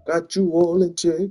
Got you all in check.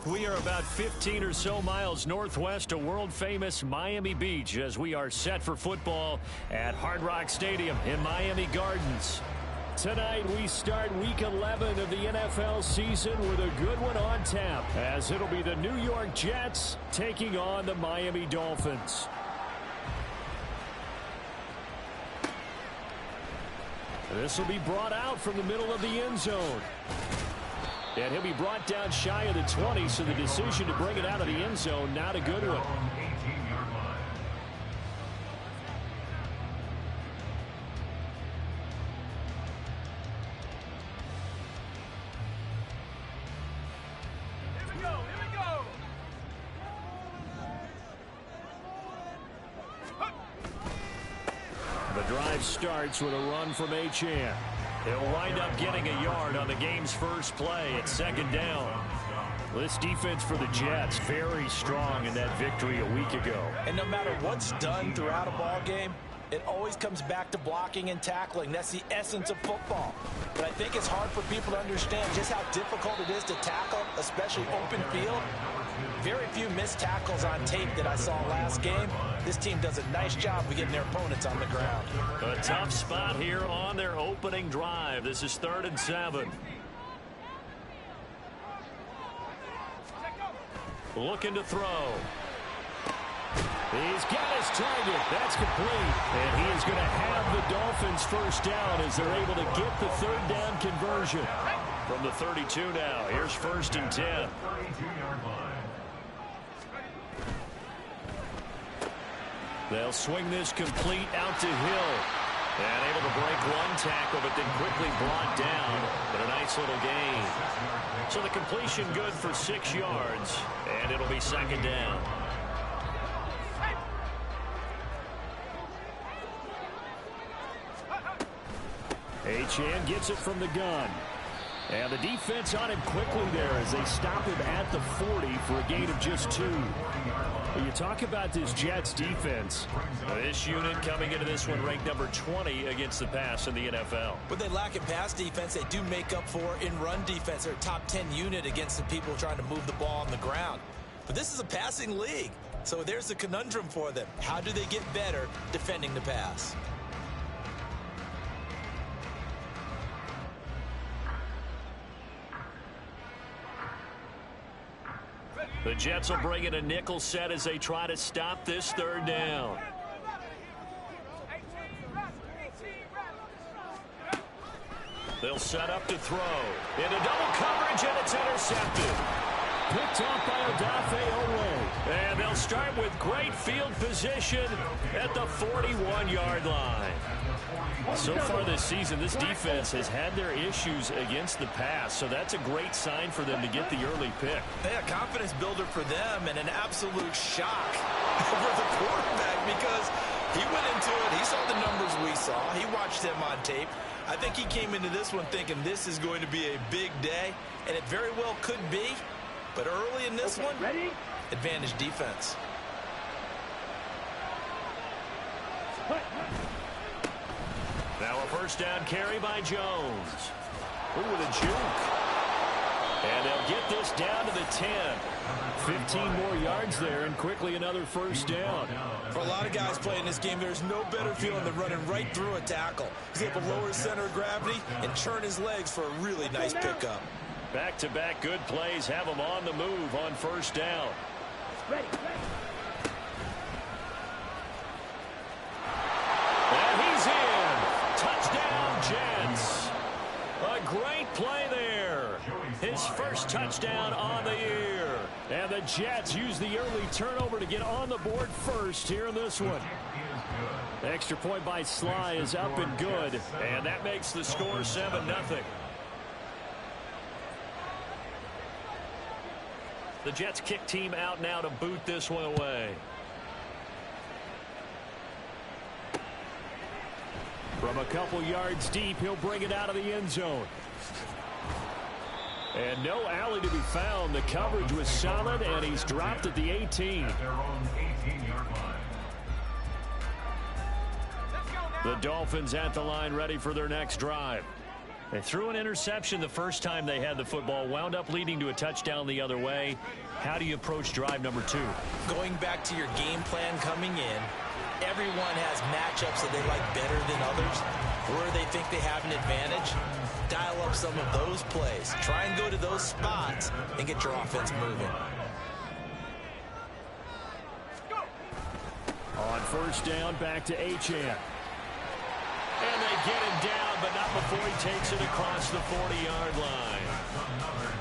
We are about 15 or so miles northwest of world-famous Miami Beach as we are set for football at Hard Rock Stadium in Miami Gardens. Tonight we start Week 11 of the NFL season with a good one on tap, as it'll be the New York Jets taking on the Miami Dolphins. This will be brought out from the middle of the end zone. And he'll be brought down shy of the 20, so the decision to bring it out of the end zone, not a good one. Here we go. The drive starts with a run from Achane. He'll wind up getting a yard on the game's first play at second down. This defense for the Jets, very strong in that victory a week ago. And no matter what's done throughout a ball game, it always comes back to blocking and tackling. That's the essence of football. But I think it's hard for people to understand just how difficult it is to tackle, especially open field. Very few missed tackles on tape that I saw last game. This team does a nice job of getting their opponents on the ground. A tough spot here on their opening drive. This is 3rd and 7. Looking to throw. He's got his target. That's complete. And he is going to have the Dolphins first down as they're able to get the 3rd down conversion. From the 32 now, here's 1st and 10. They'll swing this complete out to Hill. And able to break one tackle, but then quickly brought down. But a nice little gain. So the completion good for 6 yards. And it'll be 2nd down. Achane gets it from the gun. And the defense on him quickly there as they stop him at the 40 for a gain of just 2. Well, you talk about this Jets defense. This unit coming into this one ranked number 20 against the pass in the NFL. What they lack in pass defense, they do make up for in run defense. They're a top 10 unit against the people trying to move the ball on the ground. But this is a passing league. So there's the conundrum for them. How do they get better defending the pass? The Jets will bring in a nickel set as they try to stop this 3rd down. They'll set up to throw. Into double coverage, and it's intercepted. Picked off by Odafe Oweh. And they'll start with great field position at the 41-yard line. So far this season, this defense has had their issues against the pass, so that's a great sign for them to get the early pick. Yeah, confidence builder for them and an absolute shock for the quarterback because he went into it. He saw the numbers we saw. He watched them on tape. I think he came into this one thinking this is going to be a big day, and it very well could be. But early in this one, advantage defense. Now a first down carry by Jones. Ooh, with a juke. And they'll get this down to the 10. 15 more yards there, and quickly another first down. For a lot of guys playing this game, there's no better feeling than running right through a tackle. He's able to lower his center of gravity and turn his legs for a really nice pickup. Back-to-back good plays have him on the move on first down. Ready. And he's in. Touchdown, Jets. A great play there. His first touchdown on the year. And the Jets use the early turnover to get on the board first here in this one. The extra point by Sly is up and good. And that makes the score 7-0. The Jets kick team out now to boot this one away. From a couple yards deep, he'll bring it out of the end zone. And no alley to be found. The coverage was solid, and he's dropped at the 18. The Dolphins at the line, ready for their next drive. They threw an interception the first time they had the football, wound up leading to a touchdown the other way. How do you approach drive number 2? Going back to your game plan coming in, everyone has matchups that they like better than others, where they think they have an advantage. Dial up some of those plays. Try and go to those spots and get your offense moving. On first down, back to Achane. And they get him down, but not before he takes it across the 40-yard line.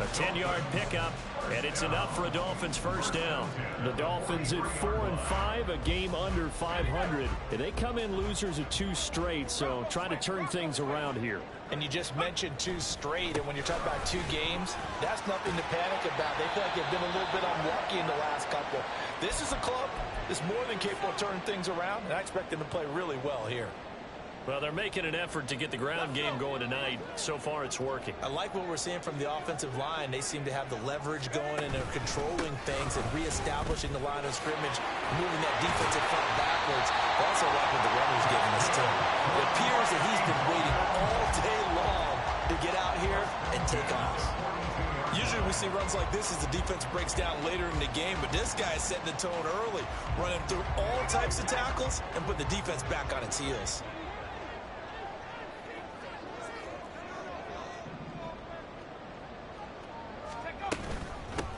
A 10-yard pickup, and it's enough for a Dolphins first down. The Dolphins at 4-5, a game under 500. And they come in losers of 2 straight, so trying to turn things around here. And you just mentioned 2 straight, and when you're talking about 2 games, that's nothing to panic about. They feel like they've been a little bit unlucky in the last couple. This is a club that's more than capable of turning things around, and I expect them to play really well here. Well, they're making an effort to get the ground game going tonight. So far, it's working. I like what we're seeing from the offensive line. They seem to have the leverage going, and they're controlling things and reestablishing the line of scrimmage, moving that defensive front backwards. I also like what the runner's giving us, too. It appears that he's been waiting all day long to get out here and take off. Usually we see runs like this as the defense breaks down later in the game, but this guy is setting the tone early, running through all types of tackles and putting the defense back on its heels.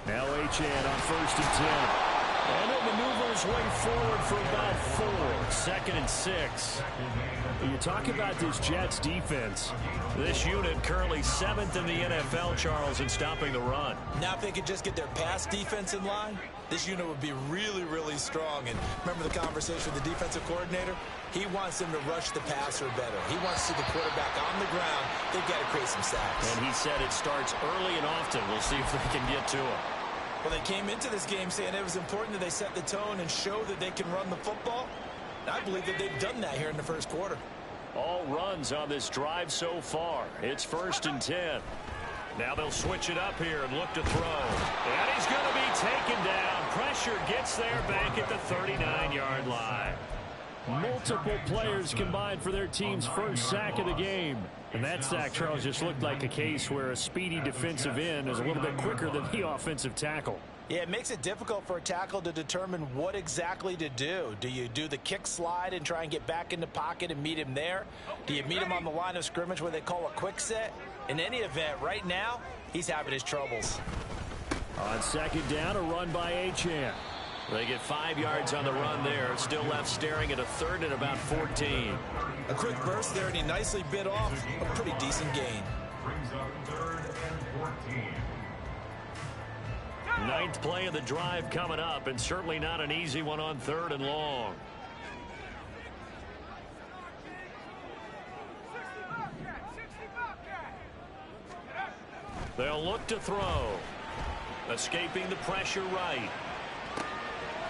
Now Achane on first and 10. And he'll maneuver his way forward for about 4. 2nd and 6. You talk about this Jets defense. This unit currently 7th in the NFL, Charles, in stopping the run. Now if they could just get their pass defense in line, this unit would be really, really strong. And remember the conversation with the defensive coordinator? He wants them to rush the passer better. He wants to see the quarterback on the ground. They've got to create some sacks. And he said it starts early and often. We'll see if they can get to him. Well, they came into this game saying it was important that they set the tone and show that they can run the football. I believe that they've done that here in the first quarter. All runs on this drive so far. It's 1st and 10. Now they'll switch it up here and look to throw. And he's going to be taken down. Pressure gets there back at the 39-yard line. Multiple players combined for their team's first sack of the game. And that sack, Charles, just looked like a case where a speedy defensive end is a little bit quicker than the offensive tackle. Yeah, it makes it difficult for a tackle to determine what exactly to do. Do you do the kick slide and try and get back in the pocket and meet him there? Do you meet him on the line of scrimmage where they call a quick set? In any event, right now, he's having his troubles. On second down, a run by Achane. They get 5 yards on the run there. Still left staring at a 3rd and about 14. A quick burst there, and he nicely bit off a pretty decent gain. Brings up 3rd and 14. 9th play of the drive coming up, and certainly not an easy one on 3rd and long. They'll look to throw. Escaping the pressure right.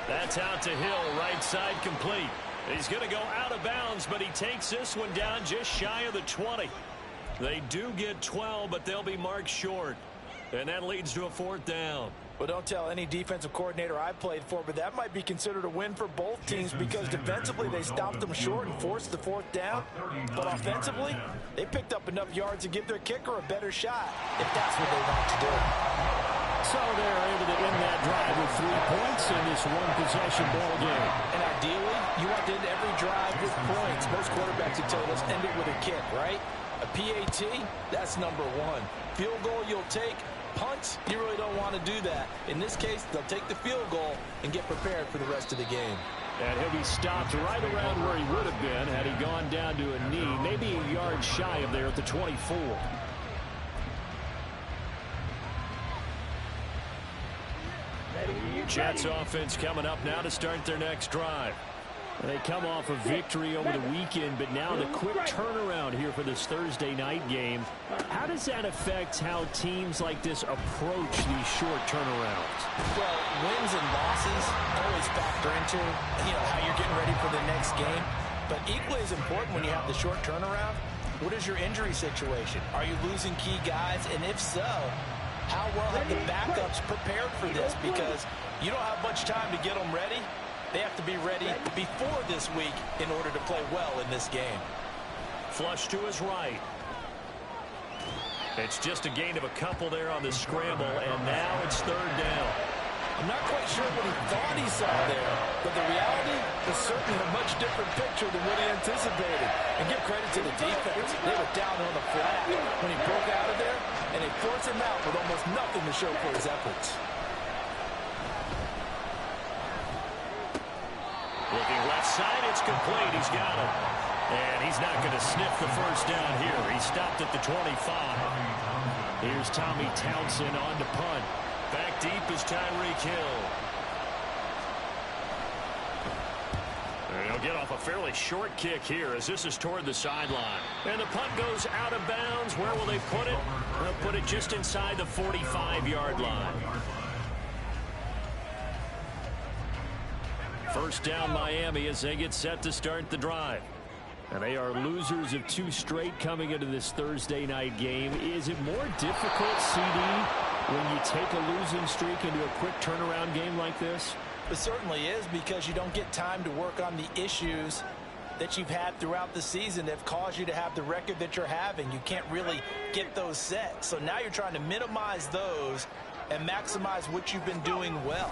That's out to Hill, right side complete. He's going to go out of bounds, but he takes this one down just shy of the 20. They do get 12, but they'll be marked short. And that leads to a 4th down. Well, don't tell any defensive coordinator I played for, but that might be considered a win for both teams because defensively they stopped them short and forced the 4th down. But offensively, they picked up enough yards to give their kicker a better shot if that's what they want to do. So they're able to end that drive with 3 points in this one-possession ball game. And ideally, you want to end every drive with points. Most quarterbacks would tell you, let's end it with a kick, right? A PAT, that's number 1. Field goal you'll take. Punts, you really don't want to do that. In this case, they'll take the field goal and get prepared for the rest of the game. And he'll be stopped right around where he would have been had he gone down to a knee, maybe a yard shy of there at the 24. Jets offense coming up now to start their next drive. They come off a victory over the weekend, but now the quick turnaround here for this Thursday night game. How does that affect how teams like this approach these short turnarounds? Well, wins and losses always factor into, how you're getting ready for the next game. But equally as important when you have the short turnaround, what is your injury situation? Are you losing key guys? And if so, how well have the backups prepared for this? Because you don't have much time to get them ready. They have to be ready before this week in order to play well in this game. Flush to his right. It's just a gain of a couple there on the scramble, and now it's 3rd down. I'm not quite sure what he thought he saw there, but the reality is certainly a much different picture than what he anticipated. And give credit to the defense. They were down on the flat when he broke out of there, and they forced him out with almost nothing to show for his efforts. Looking left side, it's complete. He's got him. And he's not going to sniff the 1st down here. He stopped at the 25. Here's Tommy Townsend on to punt. Back deep is Tyreek Hill. And he'll get off a fairly short kick here as this is toward the sideline. And the punt goes out of bounds. Where will they put it? They'll put it just inside the 45-yard line. 1st down Miami as they get set to start the drive. And they are losers of 2 straight coming into this Thursday night game. Is it more difficult, CD, when you take a losing streak into a quick turnaround game like this? It certainly is, because you don't get time to work on the issues that you've had throughout the season that have caused you to have the record that you're having. You can't really get those set. So now you're trying to minimize those and maximize what you've been doing well.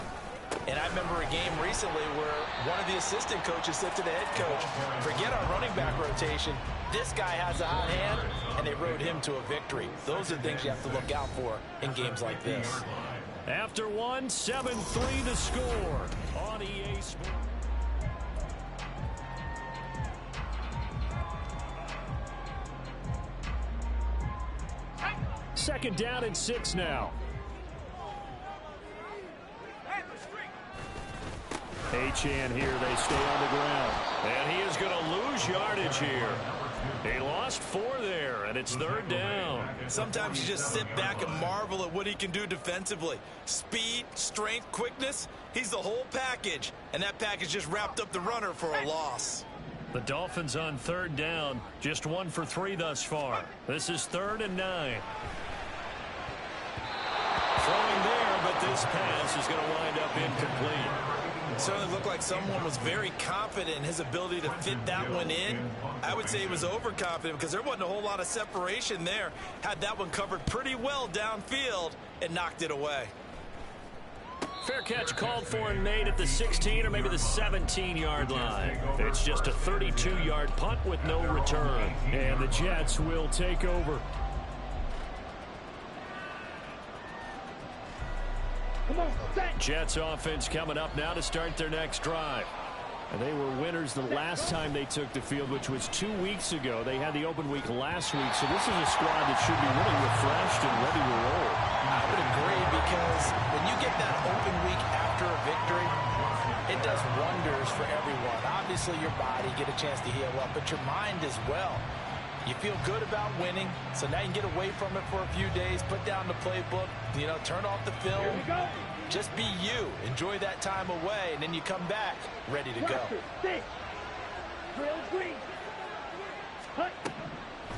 And I remember a game recently where one of the assistant coaches said to the head coach, forget our running back rotation. This guy has a hot hand, and they rode him to a victory. Those are things you have to look out for in games like this. After 1, 7-3 to score on EA Sports. Second down and 6 now. Achane here, they stay on the ground. And he is going to lose yardage here. He lost 4 there, and it's 3rd down. Sometimes you just sit back and marvel at what he can do defensively. Speed, strength, quickness, he's the whole package. And that package just wrapped up the runner for a loss. The Dolphins on 3rd down, just 1 for 3 thus far. This is 3rd and 9. Throwing there, but this pass is going to wind up incomplete. It certainly looked like someone was very confident in his ability to fit that one in. I would say he was overconfident because there wasn't a whole lot of separation there. Had that one covered pretty well downfield and knocked it away. Fair catch called for and made at the 16 or maybe the 17-yard line. It's just a 32-yard punt with no return. And the Jets will take over. Jets offense coming up now to start their next drive. And they were winners the last time they took the field, which was 2 weeks ago. They had the open week last week, so this is a squad that should be really refreshed and ready to roll. I would agree, because when you get that open week after a victory, it does wonders for everyone. Obviously, your body get a chance to heal up, but your mind as well. You feel good about winning, so now you can get away from it for a few days, put down the playbook, turn off the film. Just be you. Enjoy that time away, and then you come back ready to go.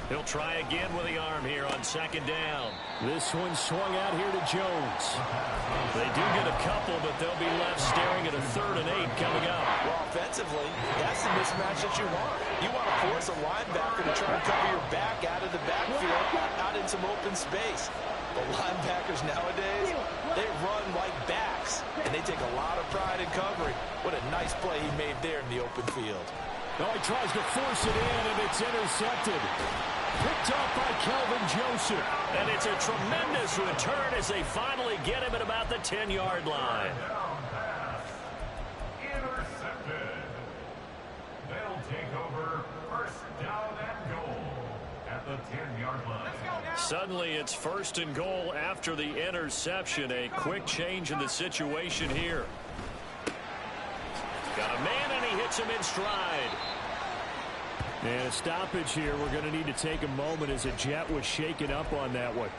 He'll try again with the arm here on second down. This one swung out here to Jones. They do get a couple, but they'll be left staring at a 3rd and 8 coming up. Well, offensively, that's the mismatch that you want. You want to force a linebacker to try and cover your back out of the backfield, out in some open space. But linebackers nowadays, they run like backs, and they take a lot of pride in covering. What a nice play he made there in the open field. Oh, he tries to force it in, and it's intercepted. Picked up by Kelvin Joseph. And it's a tremendous return as they finally get him at about the 10-yard line. Intercepted. They'll take over 1st down and goal at the 10-yard line. Suddenly it's 1st and goal after the interception. A quick change in the situation here. Got a man, and he hits him in stride. And a stoppage here. We're going to need to take a moment as a Jet was shaken up on that one.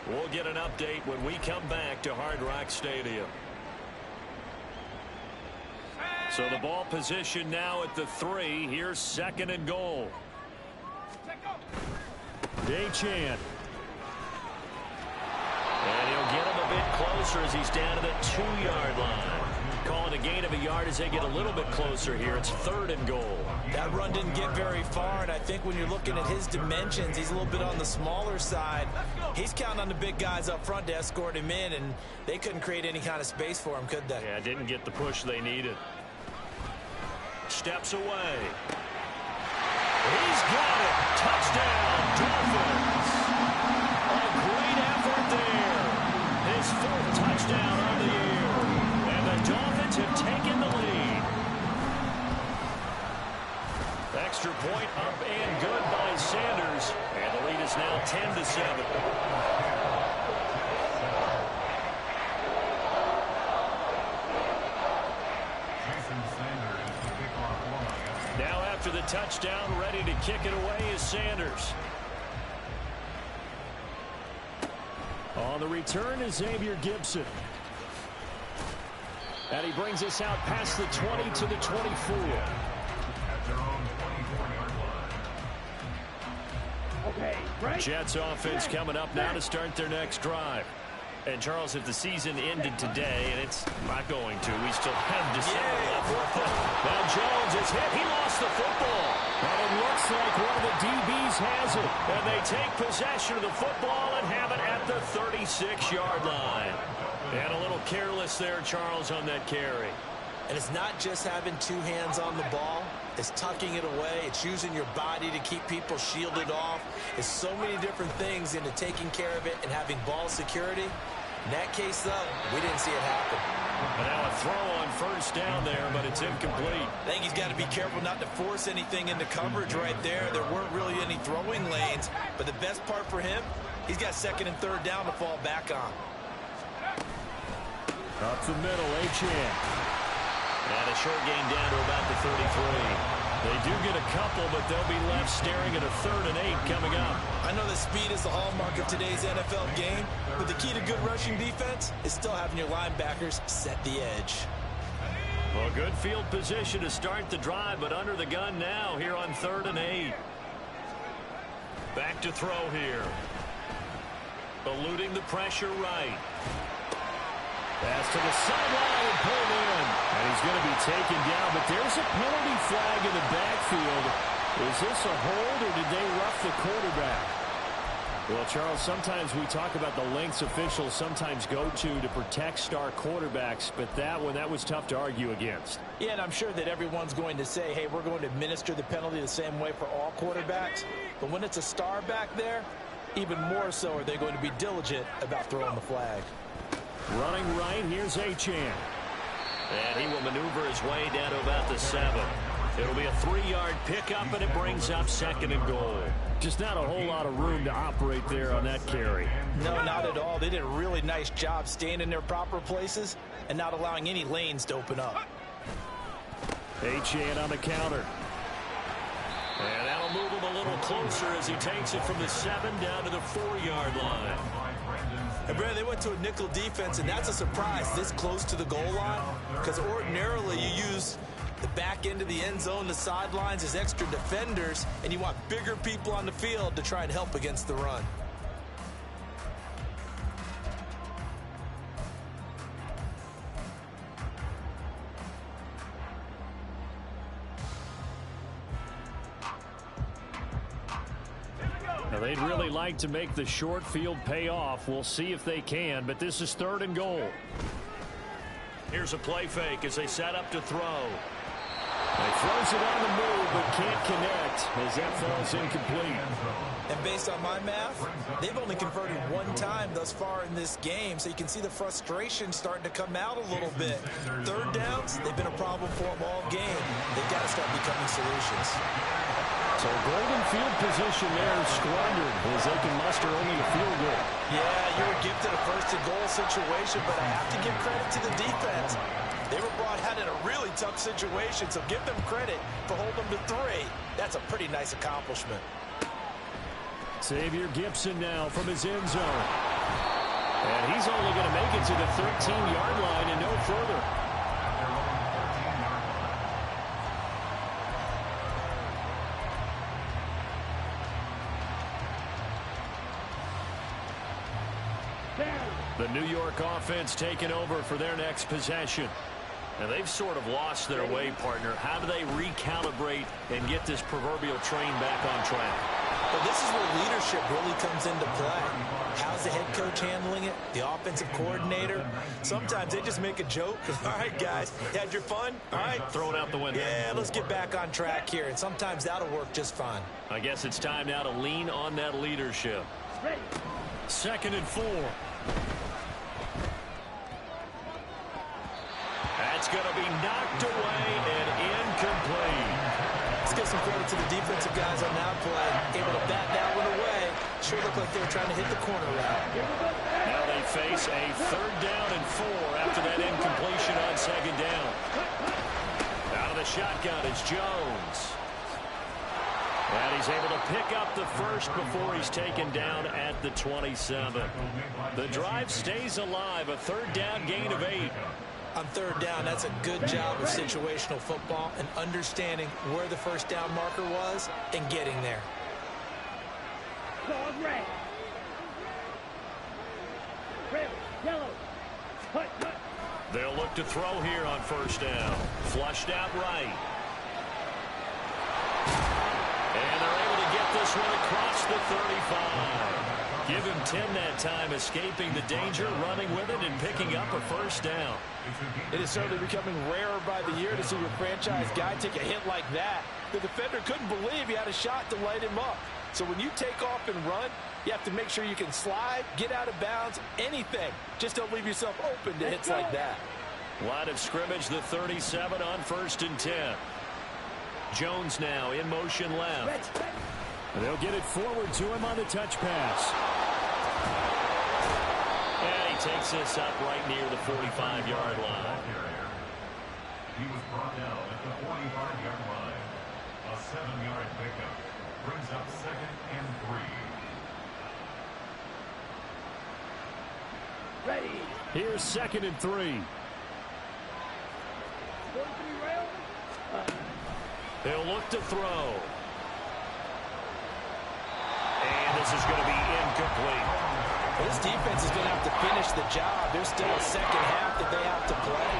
We'll get an update when we come back to Hard Rock Stadium. So the ball position now at the 3. Here's 2nd and goal. Day-Chan. And he'll get him a bit closer as he's down to the 2-yard line. Calling a gain of a yard as they get a little bit closer here. It's 3rd and goal. That run didn't get very far, and I think when you're looking at his dimensions, he's a little bit on the smaller side. He's counting on the big guys up front to escort him in, and they couldn't create any kind of space for him, could they? Yeah, didn't get the push they needed. Steps away. He's got it. Touchdown, Dolphins. A great effort there. His 4th touchdown of the year. And the Dolphins have taken the lead. Extra point up and good by Sanders. And the lead is now 10-7. Now after the touchdown, ready to kick it away is Sanders. On the return is Xavier Gibson. And he brings us out past the 20 to the 24. Okay, right. Jets offense coming up now to start their next drive. And Charles, if the season ended today, and it's not going to, we still have December left. Now Jones is hit. He lost the football. And it looks like one of the DBs has it. And they take possession of the football and have it at the 36-yard line. And a little careless there, Charles, on that carry. And it's not just having 2 hands on the ball. It's tucking it away. It's using your body to keep people shielded off. It's so many different things into taking care of it and having ball security. In that case, though, we didn't see it happen. And now a throw on 1st down there, but it's incomplete. I think he's got to be careful not to force anything into coverage right there. There weren't really any throwing lanes. But the best part for him, he's got 2nd and 3rd down to fall back on. Up the middle, A-Chan. And a short gain down to about the 33. They do get a couple, but they'll be left staring at a 3rd and 8 coming up. I know that speed is the hallmark of today's NFL game, but the key to good rushing defense is still having your linebackers set the edge. Well, good field position to start the drive, but under the gun now here on 3rd and 8. Back to throw here. Eluding the pressure right. Pass to the sideline and pulled in. And he's going to be taken down, but there's a penalty flag in the backfield. Is this a hold, or did they rough the quarterback? Well, Charles, sometimes we talk about the lengths officials sometimes go to protect star quarterbacks, but that one, that was tough to argue against. Yeah, and I'm sure that everyone's going to say, hey, we're going to administer the penalty the same way for all quarterbacks. But when it's a star back there, even more so are they going to be diligent about throwing the flag. Running right, here's A-Chan. And he will maneuver his way down to about the 7. It'll be a 3-yard pickup, and it brings up 2nd and goal. Just not a whole lot of room to operate there on that carry. No, not at all. They did a really nice job staying in their proper places and not allowing any lanes to open up. A-Chan on the counter. And that'll move him a little closer as he takes it from the 7 down to the 4-yard line. And Brad, they went to a nickel defense, and that's a surprise this close to the goal line, because ordinarily you use The back end of the end zone, the sidelines is extra defenders, and you want bigger people on the field to try and help against the run. Now, they'd really like to make the short field pay off. We'll see if they can, but this is 3rd and goal. Here's a play fake as they set up to throw. He throws it on the move, but can't connect as that falls incomplete. And based on my math, they've only converted 1 time thus far in this game, so you can see the frustration starting to come out a little bit. 3rd downs, they've been a problem for them all game. They've got to start becoming solutions. So golden field position there squandered as they can muster only a field goal. Yeah, you were gifted a 1st and goal situation, but I have to give credit to the defense. They were brought out in a really tough situation, so give them credit for holding them to 3. That's a pretty nice accomplishment. Xavier Gipson now from his end zone. And he's only going to make it to the 13-yard line and no further. The New York offense taking over for their next possession. And they've sort of lost their way, partner. How do they recalibrate and get this proverbial train back on track? Well, this is where leadership really comes into play. How's the head coach handling it? The offensive coordinator? Sometimes they just make a joke. All right, guys, you had your fun? All right. Throw it out the window. Yeah, let's get back on track here. And sometimes that'll work just fine. I guess it's time now to lean on that leadership. 2nd and 4. That's going to be knocked away and incomplete. Let's give some credit to the defensive guys on that play. Able to bat that one away. Sure looked like they were trying to hit the corner route. Now they face a 3rd down and 4 after that incompletion on 2nd down. Out of the shotgun, it's Jones. And he's able to pick up the first before he's taken down at the 27. The drive stays alive, a 3rd down gain of 8. On 3rd down, that's a good job of situational football and understanding where the 1st down marker was and getting there. They'll look to throw here on 1st down. Flushed out right. And they're able to get this one across the 35. Give him 10 that time, escaping the danger, running with it, and picking up a 1st down. It is certainly becoming rarer by the year to see your franchise guy take a hit like that. The defender couldn't believe he had a shot to light him up. So when you take off and run, you have to make sure you can slide, get out of bounds, anything. Just don't leave yourself open to hits like that. Line of scrimmage, the 37 on 1st and 10. Jones now in motion left. They'll get it forward to him on the touch pass. And he takes this up right near the 45-yard line. He was brought down at the 45-yard line. A 7-yard pickup brings up 2nd and 3. Ready. Here's 2nd and 3. They'll look to throw. And this is going to be incomplete. This defense is going to have to finish the job. There's still a 2nd half that they have to play.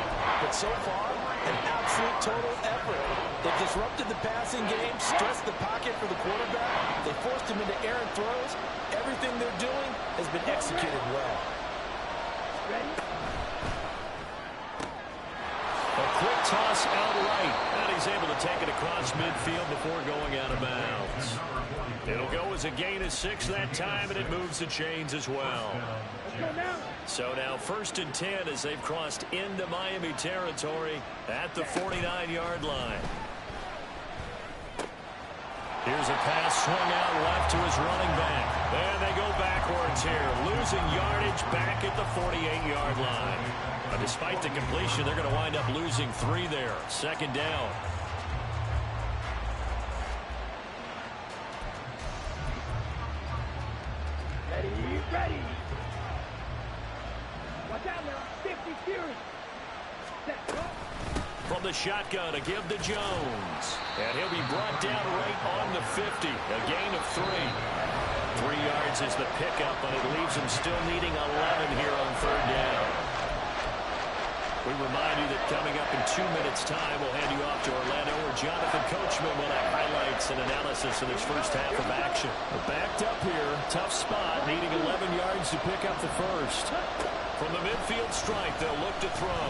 But so far, an absolute total effort. They've disrupted the passing game, stressed the pocket for the quarterback. They forced him into errant throws. Everything they're doing has been executed well. Ready? A quick toss out right. And he's able to take it across midfield before going out of bounds. It'll go as a gain of 6 that time, and it moves the chains as well. So now 1st and 10 as they've crossed into Miami territory at the 49-yard line. Here's a pass swung out left to his running back. And they go backwards here, losing yardage back at the 48-yard line. Despite the completion, they're going to wind up losing 3 there. 2nd down. Ready. Watch out now. 50 series. Set. From the shotgun, a give to Jones. And he'll be brought down right on the 50. A gain of 3. 3 yards is the pickup, but it leaves him still needing 11 here on third down. We remind you that coming up in 2 minutes' time, we'll hand you off to Orlando, where Jonathan Coachman will have highlights and analysis in his first half of action. Backed up here, tough spot, needing 11 yards to pick up the first. From the midfield stripe, they'll look to throw.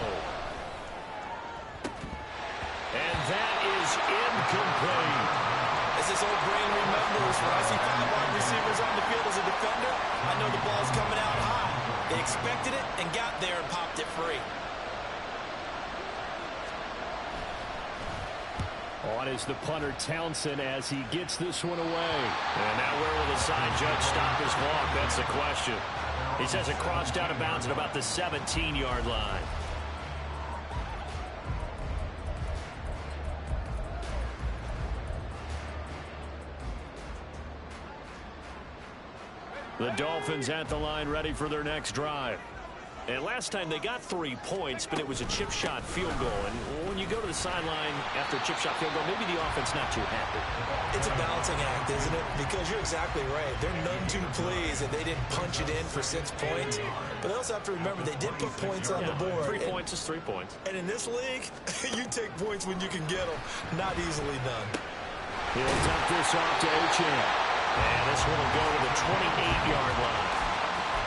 And that is incomplete. As this old brain remembers, when I see 5 wide receivers on the field as a defender, I know the ball's coming out high. They expected it and got there and popped it free. On is the punter Townsend as he gets this one away. And now where will the side judge stop his walk? That's the question. He says it crossed out of bounds at about the 17-yard line. The Dolphins at the line ready for their next drive. And last time they got 3 points, but it was a chip shot field goal. And when you go to the sideline after a chip shot field goal, maybe the offense not too happy. It's a balancing act, isn't it? Because you're exactly right. They're none too pleased that they didn't punch it in for 6 points. But they also have to remember they did put points on the board. 3 points is 3 points. And in this league, you take points when you can get them. Not easily done. He'll dump this off to Achane. And this one will go to the 28-yard line.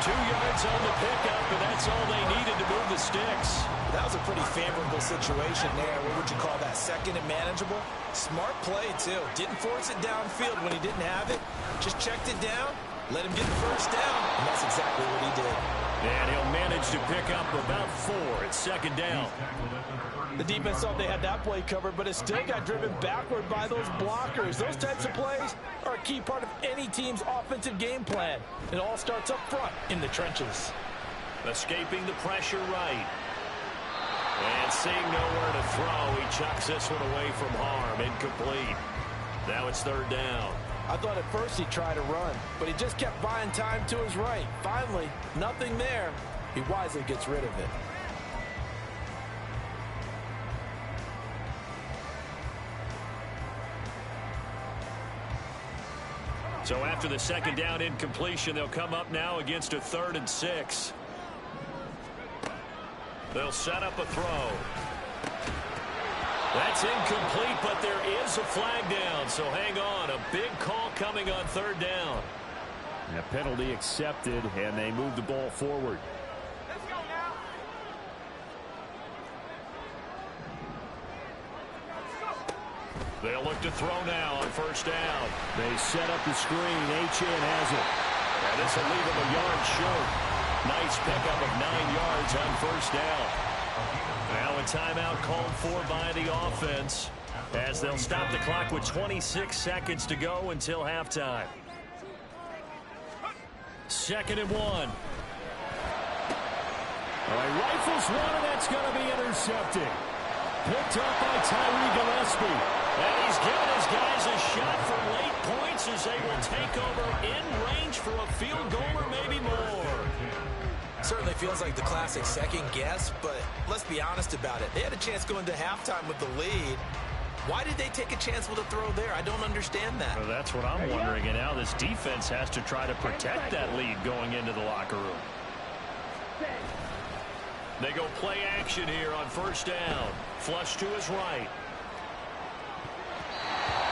2 yards on the pickup, and that's all they needed to move the sticks. That was a pretty favorable situation there. What would you call that? Second and manageable? Smart play, too. Didn't force it downfield when he didn't have it. Just checked it down, let him get the first down, and that's exactly what he did. And he'll manage to pick up about 4 at second down. The defense thought they had that play covered, but it still got driven backward by those blockers. Those types of plays are a key part of any team's offensive game plan. It all starts up front in the trenches. Escaping the pressure right. And seeing nowhere to throw, he chucks this one away from harm. Incomplete. Now it's third down. I thought at first he'd try to run, but he just kept buying time to his right. Finally, nothing there. He wisely gets rid of it. So after the second down incompletion, they'll come up now against a 3rd and 6. They'll set up a throw. That's incomplete, but there is a flag down, so hang on. A big call coming on 3rd down. And a penalty accepted, and they move the ball forward. They'll look to throw now on first down. They set up the screen. Achane has it. And this will leave him a yard short. Nice pickup of 9 yards on first down. Now a timeout called for by the offense as they'll stop the clock with 26 seconds to go until halftime. 2nd and 1. All right, rifles one, and that's going to be intercepted. Picked up by Tyree Gillespie. And he's given his guys a shot for late points as they will take over in range for a field goal or maybe more. Certainly feels like the classic second guess, but let's be honest about it. They had a chance going to halftime with the lead. Why did they take a chance with a throw there? I don't understand that. Well, that's what I'm wondering. And now this defense has to try to protect that lead going into the locker room. They go play action here on first down. Flush to his right.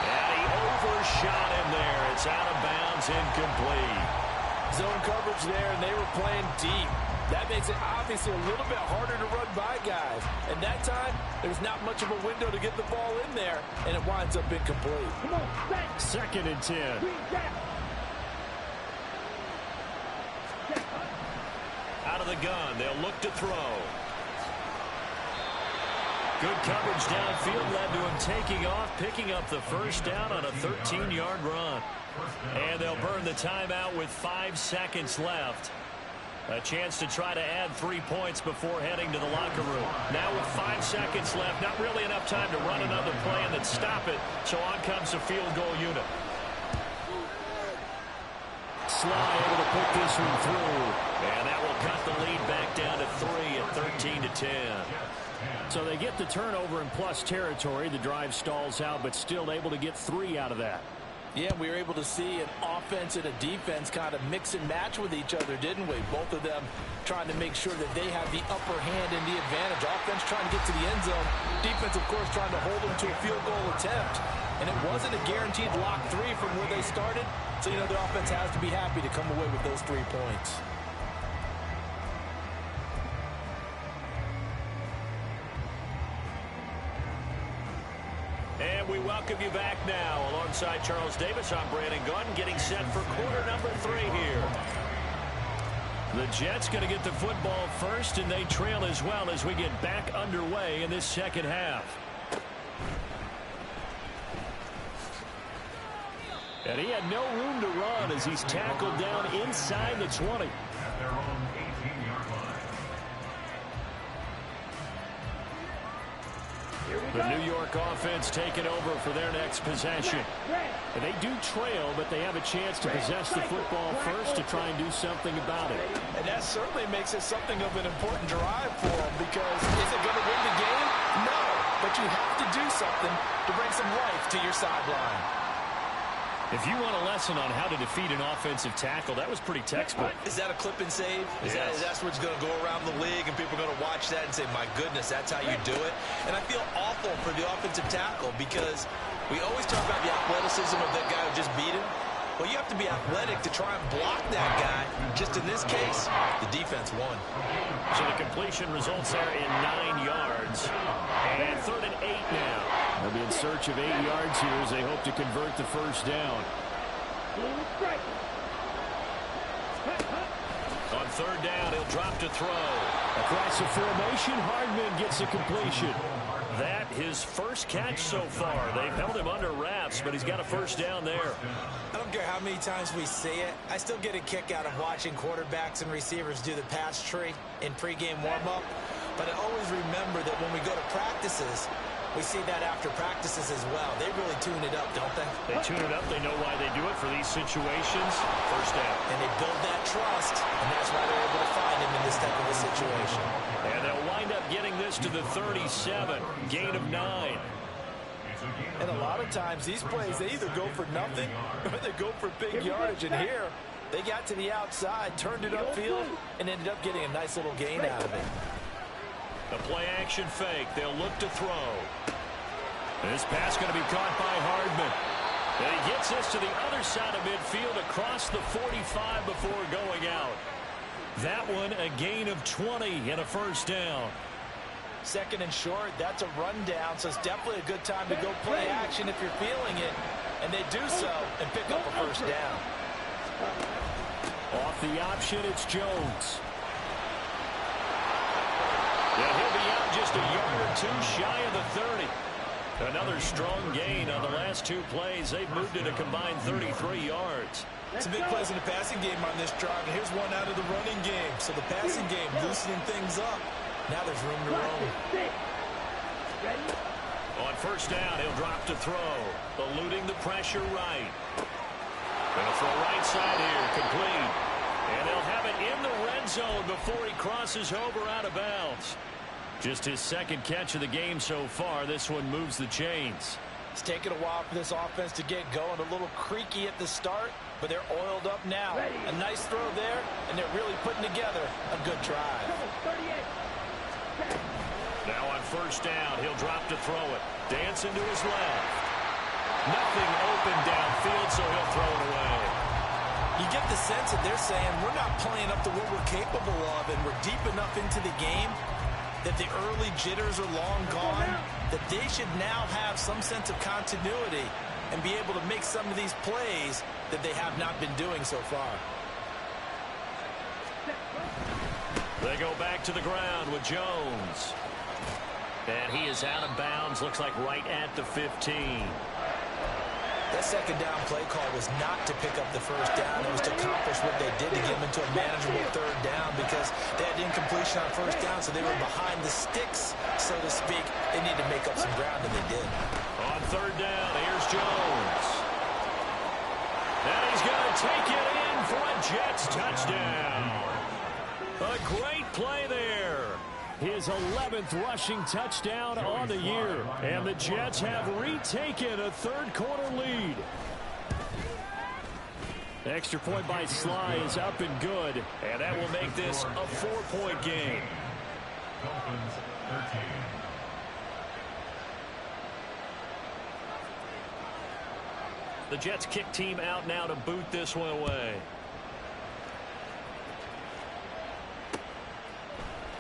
And he overshot him there. It's out of bounds, incomplete. Zone coverage there, and they were playing deep. That makes it obviously a little bit harder to run by guys. And that time, there's not much of a window to get the ball in there, and it winds up incomplete. 2nd and 10. Out of the gun, they'll look to throw. Good coverage downfield led to him taking off, picking up the first down on a 13-yard run. And they'll burn the timeout with 5 seconds left. A chance to try to add 3 points before heading to the locker room. Now with 5 seconds left, not really enough time to run another play and then stop it. So on comes the field goal unit. Sly able to put this one through. And that will cut the lead back down to 3 at 13-10. So they get the turnover in plus territory. The drive stalls out, but still able to get 3 out of that. Yeah, we were able to see an offense and a defense kind of mix and match with each other, didn't we? Both of them trying to make sure that they have the upper hand and the advantage. Offense trying to get to the end zone. Defense, of course, trying to hold them to a field goal attempt. And it wasn't a guaranteed lock 3 from where they started. So, the offense has to be happy to come away with those 3 points. And we welcome you back now. Alongside Charles Davis, I'm Brandon Gaudin, getting set for quarter number 3 here. The Jets going to get the football first, and they trail as well as we get back underway in this second half. And he had no room to run as he's tackled down inside the 20. At their own 18-yard line. The New York offense taking over for their next possession. And they do trail, but they have a chance to possess the football first to try and do something about it. And that certainly makes it something of an important drive for them, because is it going to win the game? No, but you have to do something to bring some life to your sideline. If you want a lesson on how to defeat an offensive tackle, that was pretty textbook. Is that a clip and save? Is that what's going to go around the league and people are going to watch that and say, my goodness, that's how you do it? And I feel awful for the offensive tackle, because we always talk about the athleticism of that guy who just beat him. Well, you have to be athletic to try and block that guy. Just in this case, the defense won. So the completion results there in 9 yards. And 3rd and 8 now. They'll be in search of 8 yards here as they hope to convert the first down. On 3rd down, he'll drop to throw. Across the formation, Hardman gets a completion. That his first catch so far. They've held him under wraps, but he's got a first down there. I don't care how many times we say it. I still get a kick out of watching quarterbacks and receivers do the pass tree in pregame warm-up. But I always remember that when we go to practices, we see that after practices as well. They really tune it up, don't they? They tune it up. They know why they do it for these situations. First down. And they build that trust, and that's why they're able to find him in this type of a situation. And they'll wind up getting this to the 37. Gain of 9. And a lot of times, these plays, they either go for nothing or they go for big yardage. And here, they got to the outside, turned it upfield, and ended up getting a nice little gain out of it. The play-action fake. They'll look to throw. This pass going to be caught by Hardman. And he gets this to the other side of midfield across the 45 before going out. That one a gain of 20 and a first down. 2nd and short, that's a rundown, so it's definitely a good time to go play action if you're feeling it. And they do so and pick up a first down. Off the option, it's Jones. And he'll be out just a yard or 2 shy of the 30. Another strong gain on the last 2 plays. They've moved it a combined 33 yards. Some big plays in the passing game on this drive, and here's one out of the running game. So the passing game loosening things up. Now there's room to roam. On first down, he'll drop to throw. Eluding the pressure right. Gonna throw right side here, complete. And they'll have it in the red zone before he crosses over out of bounds. Just his 2nd catch of the game so far. This one moves the chains. It's taken a while for this offense to get going. A little creaky at the start, but they're oiled up now. A nice throw there, and they're really putting together a good drive. Now on first down, he'll drop to throw it. Dancing to his left. Nothing open downfield, so he'll throw it away. You get the sense that they're saying we're not playing up to what we're capable of, and we're deep enough into the game that the early jitters are long gone, that they should now have some sense of continuity and be able to make some of these plays that they have not been doing so far. They go back to the ground with Jones. And he is out of bounds, looks like right at the 15. That 2nd down play call was not to pick up the first down. It was to accomplish what they did to get them into a manageable 3rd down, because they had incompletion on first down, so they were behind the sticks, so to speak. They need to make up some ground, and they did. On 3rd down, here's Jones. And he's going to take it in for a Jets touchdown. A great play there. his 11th rushing touchdown on the year. And the Jets have retaken a third-quarter lead. Extra point by Sly is up and good, and that will make this a 4-point game. Dolphins 13. The Jets kick team out now to boot this one away.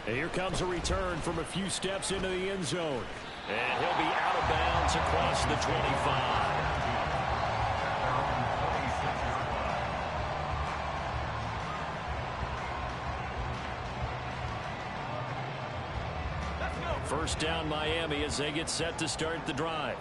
And here comes a return from a few steps into the end zone. And he'll be out of bounds across the 25. First down Miami as they get set to start the drive.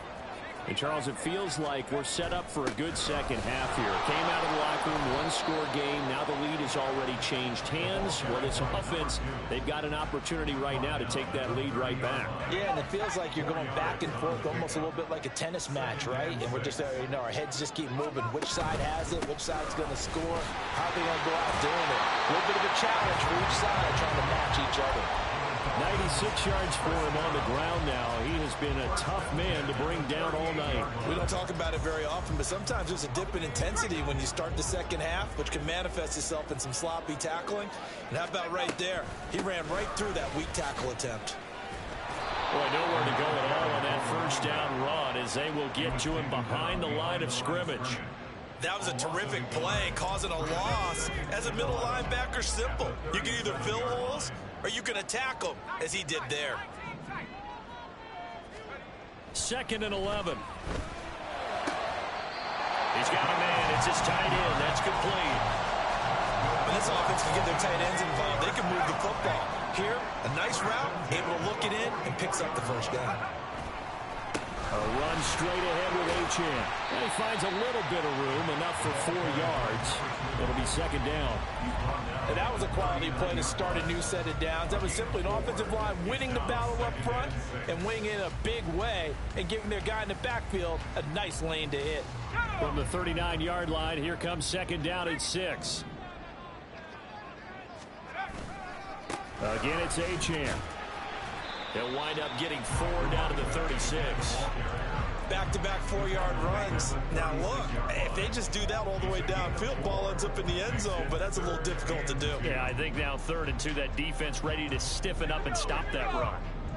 And Charles, it feels like we're set up for a good second half here. Came out of the locker room, one-score game. Now the lead has already changed hands. Well, this offense, they've got an opportunity right now to take that lead right back. Yeah, and it feels like you're going back and forth almost a little bit like a tennis match, right? And we're just, our heads just keep moving. Which side has it? Which side's going to score? How are they going to go out doing it? A little bit of a challenge for each side trying to match each other. 96 yards for him on the ground now. He has been a tough man to bring down all night. We don't talk about it very often, but sometimes there's a dip in intensity when you start the second half, which can manifest itself in some sloppy tackling. And how about right there? He ran right through that weak tackle attempt. Boy, nowhere to go at all on that first down run as they will get to him behind the line of scrimmage. That was a terrific play, causing a loss. As a middle linebacker, simple. You can either fill holes or you can attack them, as he did there. 2nd and 11. He's got a man. It's his tight end. That's complete. When this offense can get their tight ends involved, they can move the football. Here, a nice route, able to look it in, and picks up the first down. A run straight ahead with Achane. And he finds a little bit of room, enough for 4 yards. It'll be 2nd down. And that was a quality play to start a new set of downs. That was simply an offensive line winning the battle up front and winning it in a big way and giving their guy in the backfield a nice lane to hit. From the 39-yard line, here comes 2nd down and 6. Again, it's Achane. They'll wind up getting 4 down to the 36. Back-to-back 4-yard runs. Now look, if they just do that all the way downfield, ball ends up in the end zone, but that's a little difficult to do. Yeah, I think now 3rd and 2, that defense ready to stiffen up and stop that run.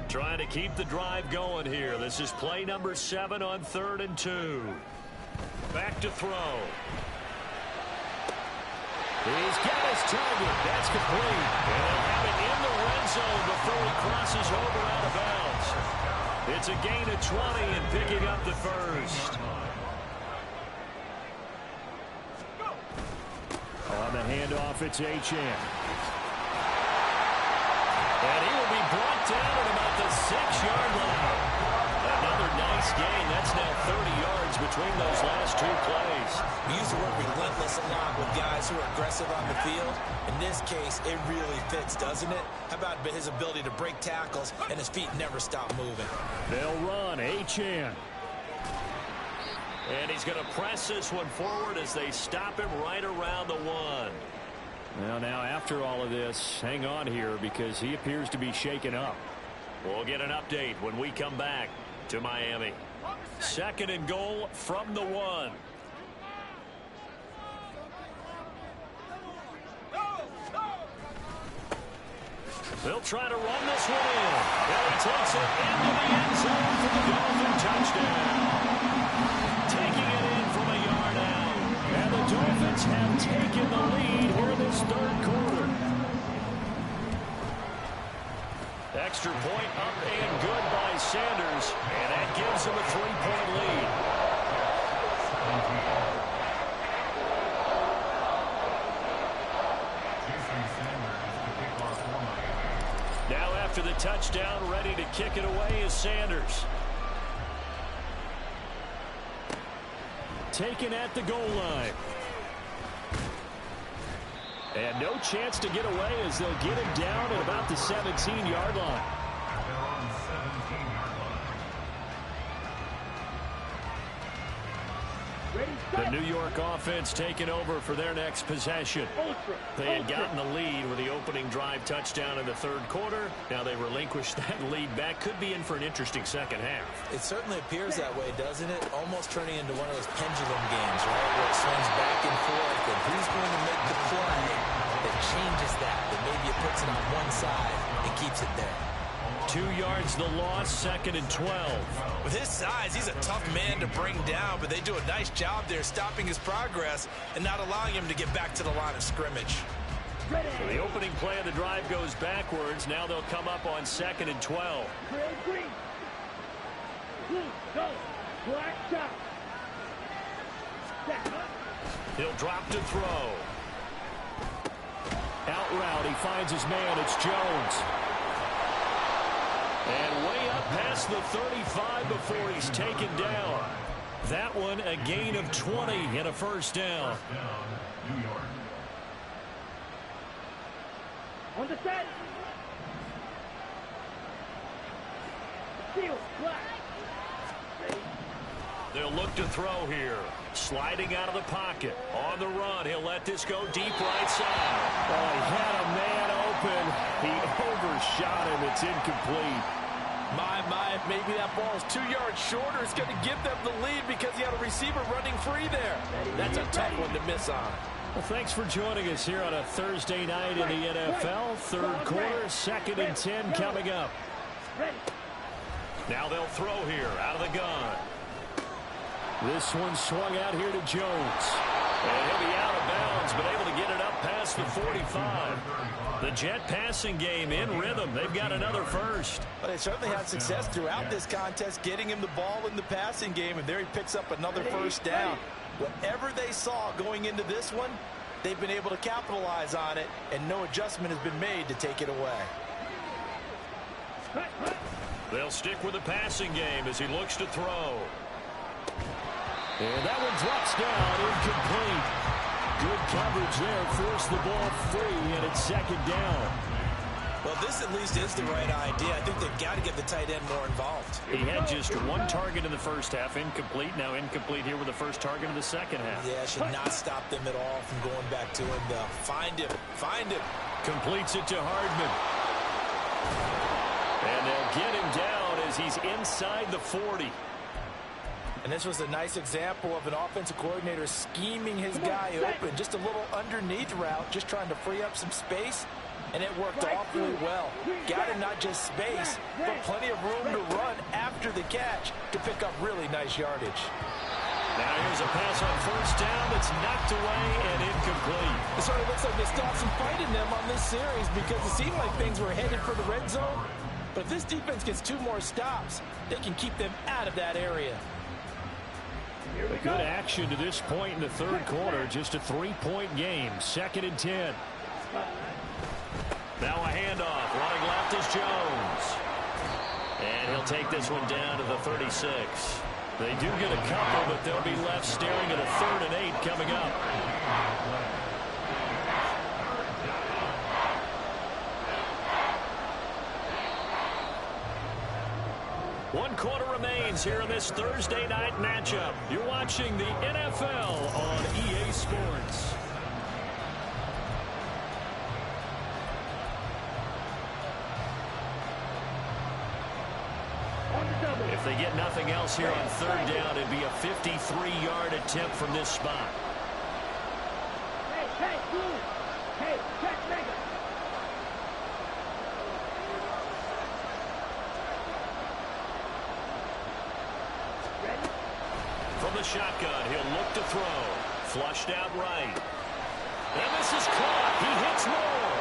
Trying to keep the drive going here. This is play number 7 on 3rd and 2. Back to throw. He's got his target. That's complete. And they'll have it in the red zone before he crosses over out of bounds. It's a gain of 20 and picking up the first. On the handoff, it's Achane. And he will be brought down at about the 6-yard line. Another nice gain. That's now 30 yards between those last 2 plays. We use the word relentless a lot with guys who are aggressive on the field. In this case, it really fits, doesn't it? How about his ability to break tackles and his feet never stop moving? They'll run. Achane. And he's going to press this one forward as they stop him right around the 1. Well, now after all of this, hang on here because he appears to be shaken up. We'll get an update when we come back to Miami. 2nd and goal from the 1. They'll try to run this one in. And he takes it into the end zone for the Dolphin touchdown. Taking it in from a yard out. And the Dolphins have taken the lead here in this 3rd quarter. Extra point up and good by Sanders. And that gives him a 3-point lead. Now after the touchdown, ready to kick it away is Sanders. Taken at the goal line. And no chance to get away as they'll get him down at about the 17-yard line. They're on 17-yard line. Ready? The New York offense taking over for their next possession. They had gotten the lead with the opening drive touchdown in the third quarter. Now they relinquished that lead back. Could be in for an interesting second half. It certainly appears that way, doesn't it? Almost turning into one of those pendulum games, right? Where it swings back and forth, and who's going to make the play that changes that maybe it puts it on one side and keeps it there. 2 yards the loss, 2nd and 12. With his size, he's a tough man to bring down, but they do a nice job there stopping his progress and not allowing him to get back to the line of scrimmage. So the opening play of the drive goes backwards. Now they'll come up on 2nd and 12. He'll drop to throw. Out route, he finds his man. It's Jones. And way up past the 35 before he's taken down. That one a gain of 20 and a first down. New York. On the set. Field, black. They'll look to throw here. Sliding out of the pocket. On the run, he'll let this go deep right side. Oh, he had a man open. He overshot him. It's incomplete. My, maybe that ball is 2 yards shorter. It's going to give them the lead because he had a receiver running free there. That's a tough one to miss on. Well, thanks for joining us here on a Thursday night in the NFL. Third quarter, 2nd and 10 coming up. Now they'll throw here out of the gun. This one swung out here to Jones. And he'll be out of bounds, but able to get it up past the 45. The Jet passing game in rhythm. They've got another first. But they certainly had success throughout this contest, getting him the ball in the passing game, and there he picks up another first down. Whatever they saw going into this one, they've been able to capitalize on it, and no adjustment has been made to take it away. They'll stick with the passing game as he looks to throw. And that one drops down, incomplete. Good coverage there, forced the ball free, and it's 2nd down. Well, this at least is the right idea. I think they've got to get the tight end more involved. He had just 1 target in the first half, incomplete. Now incomplete here with the first target of the second half. Yeah, should not stop them at all from going back to him, though. Find him. Completes it to Hardman. And they'll get him down as he's inside the 40. And this was a nice example of an offensive coordinator scheming his guy open. Just a little underneath route, just trying to free up some space, and it worked awfully well. Got him not just space, but plenty of room to run after the catch to pick up really nice yardage. Now here's a pass on first down that's knocked away and incomplete. It sort of looks like they still have some fight in them on this series because it seemed like things were headed for the red zone. But if this defense gets 2 more stops, they can keep them out of that area. Good action to this point in the third quarter. Just a 3-point game. 2nd and 10. Now a handoff. Running left is Jones. And he'll take this one down to the 36. They do get a couple, but they'll be left staring at a 3rd and 8 coming up. One quarter remains here in this Thursday night matchup. You're watching the NFL on EA Sports. If they get nothing else here on 3rd down, it'd be a 53-yard attempt from this spot. From the shotgun, he'll look to throw. Flushed out right. And this is caught. He hits more.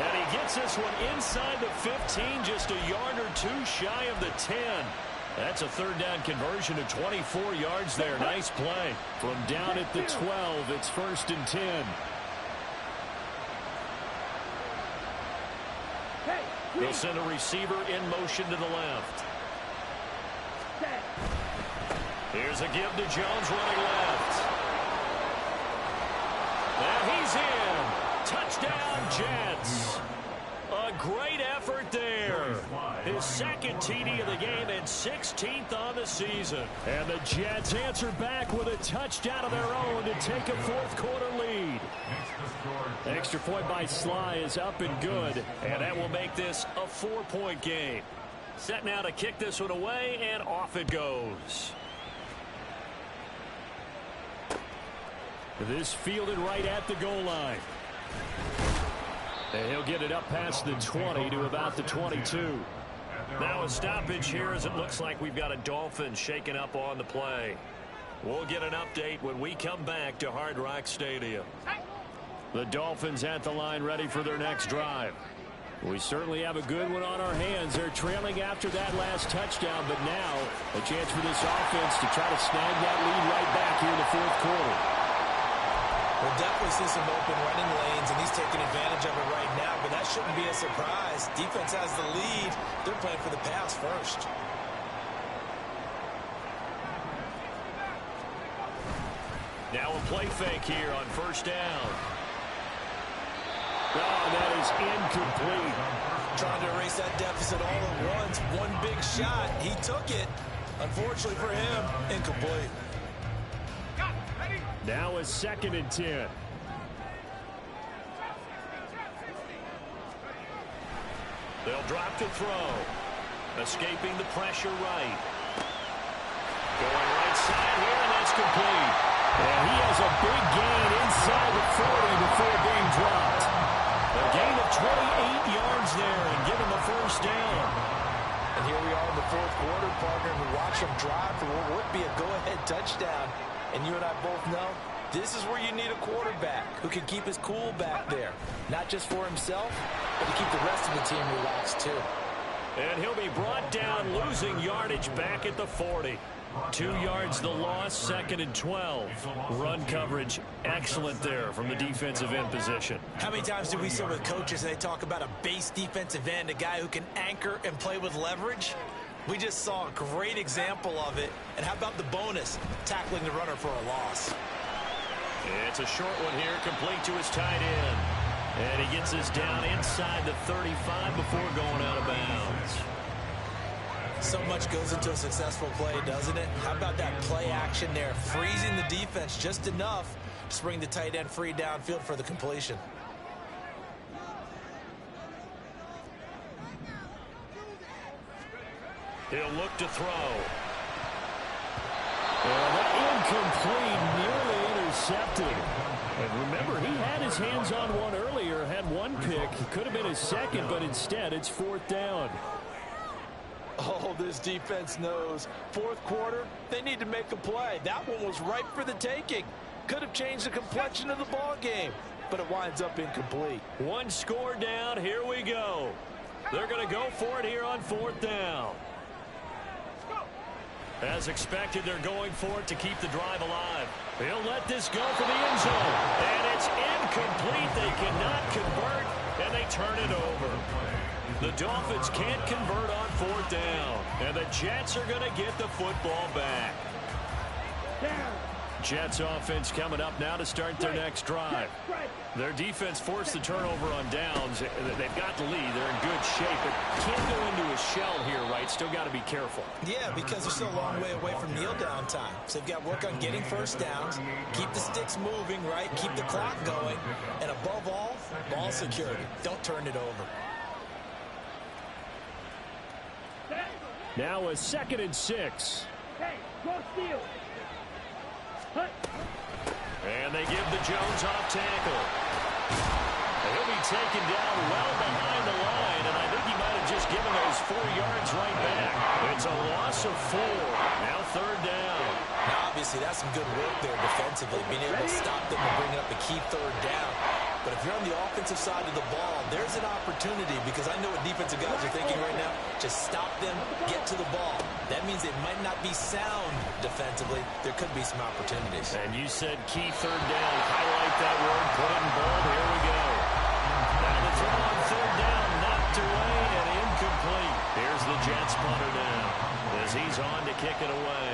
And he gets this one inside the 15, just a yard or 2 shy of the 10. That's a 3rd down conversion of 24 yards there. Nice play. From down at the 12, it's 1st and 10. They'll send a receiver in motion to the left. Here's a give to Jones running left. And he's in. Touchdown, Jets. A great effort there. His second TD of the game and 16th on the season. And the Jets answer back with a touchdown of their own to take a fourth-quarter lead. Extra point by Sly is up and good, and that will make this a 4-point game. Set now to kick this one away, and off it goes. This fielded right at the goal line. And he'll get it up past the 20 to about the 22. Now a stoppage here as it looks like we've got a Dolphin shaken up on the play. We'll get an update when we come back to Hard Rock Stadium. The Dolphins at the line ready for their next drive. We certainly have a good one on our hands. They're trailing after that last touchdown, but now a chance for this offense to try to snag that lead right back here in the fourth quarter. We'll definitely see some open running lanes, and he's taking advantage of it right now, but that shouldn't be a surprise. Defense has the lead. They're playing for the pass first. Now a play fake here on first down. Oh, that is incomplete. Trying to erase that deficit all at once. One big shot. He took it. Unfortunately for him, incomplete. Now a 2nd and 10. They'll drop to throw. Escaping the pressure right. Going right side here, and that's complete. And he has a big gain inside the 40 before being dropped. A gain of 28 yards there and given the first down. And here we are in the fourth quarter, partner, and we watch him drive for what would be a go-ahead touchdown. And you and I both know this is where you need a quarterback who can keep his cool back there. Not just for himself, but to keep the rest of the team relaxed too. And he'll be brought down, losing yardage back at the 40. 2 yards the loss, 2nd and 12. Run coverage, excellent there from the defensive end position. How many times do we sit with coaches and they talk about a base defensive end, a guy who can anchor and play with leverage? We just saw a great example of it. And how about the bonus, tackling the runner for a loss? It's a short one here, complete to his tight end. And he gets us down inside the 35 before going out of bounds. So much goes into a successful play, doesn't it? How about that play action there, freezing the defense just enough to bring the tight end free downfield for the completion. He'll look to throw. Incomplete, nearly intercepted. And remember, he had his hands on one earlier, had one pick. Could have been his second, but instead it's 4th down. Oh, this defense knows. Fourth quarter, they need to make a play. That one was ripe for the taking. Could have changed the complexion of the ball game, but it winds up incomplete. One score down, here we go. They're going to go for it here on 4th down. As expected, they're going for it to keep the drive alive. He'll let this go for the end zone. And it's incomplete. They cannot convert, and they turn it over. The Dolphins can't convert on 4th down. And the Jets are going to get the football back. Jets offense coming up now to start their next drive. Their defense forced the turnover on downs. They've got the lead. They're in good shape, but can't go into a shell here, right? Still got to be careful. Yeah, because they're still a long way away from kneel down time. So they've got to work on getting first downs, keep the sticks moving, right? Keep the clock going. And above all, ball security. Don't turn it over. Now a 2nd and 6. Hey, go steal. And they give the Jones off tackle. He'll be taken down well behind the line, and I think he might have just given those 4 yards right back. It's a loss of 4. Now 3rd down. Now, obviously, that's some good work there defensively, being able to stop them and bring up a key 3rd down. But if you're on the offensive side of the ball, there's an opportunity, because I know what defensive guys are thinking right now. Just stop them, get to the ball. That means it might not be sound defensively. There could be some opportunities. And you said key 3rd down. Highlight that word, put it in bold. Here we go. Now the throw on 3rd down, knocked away and incomplete. Here's the Jets punter now as he's on to kick it away.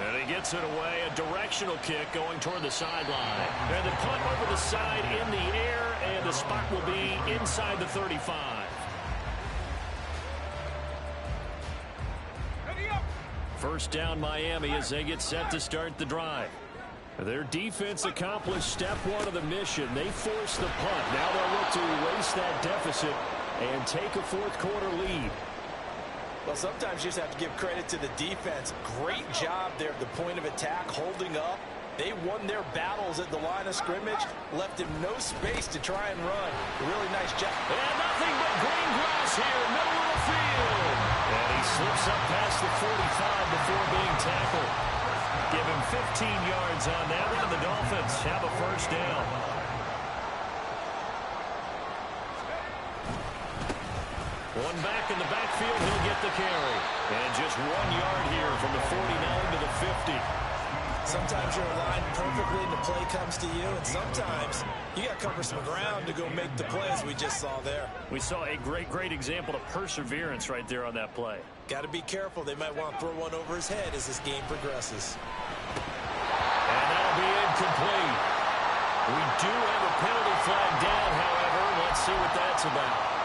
And he gets it away. A directional kick going toward the sideline. And the punt over the side in the air, and the spot will be inside the 35. First down Miami as they get set to start the drive. Their defense accomplished step one of the mission. They forced the punt. Now they'll look to erase that deficit and take a fourth quarter lead. Well, sometimes you just have to give credit to the defense. Great job there at the point of attack, holding up. They won their battles at the line of scrimmage, left him no space to try and run. Really nice job. And nothing but green grass here, middle of the field. And he slips up past the 45 before being tackled. Give him 15 yards on that one, and the Dolphins have a first down. One back in the backfield, he'll get the carry. And just 1 yard here from the 49 to the 50. Sometimes you're aligned perfectly and the play comes to you, and sometimes you got to cover some ground to go make the play, as we just saw there. We saw a great example of perseverance right there on that play. Got to be careful. They might want to throw one over his head as this game progresses. And that'll be incomplete. We do have a penalty flag down, however. Let's see what that's about.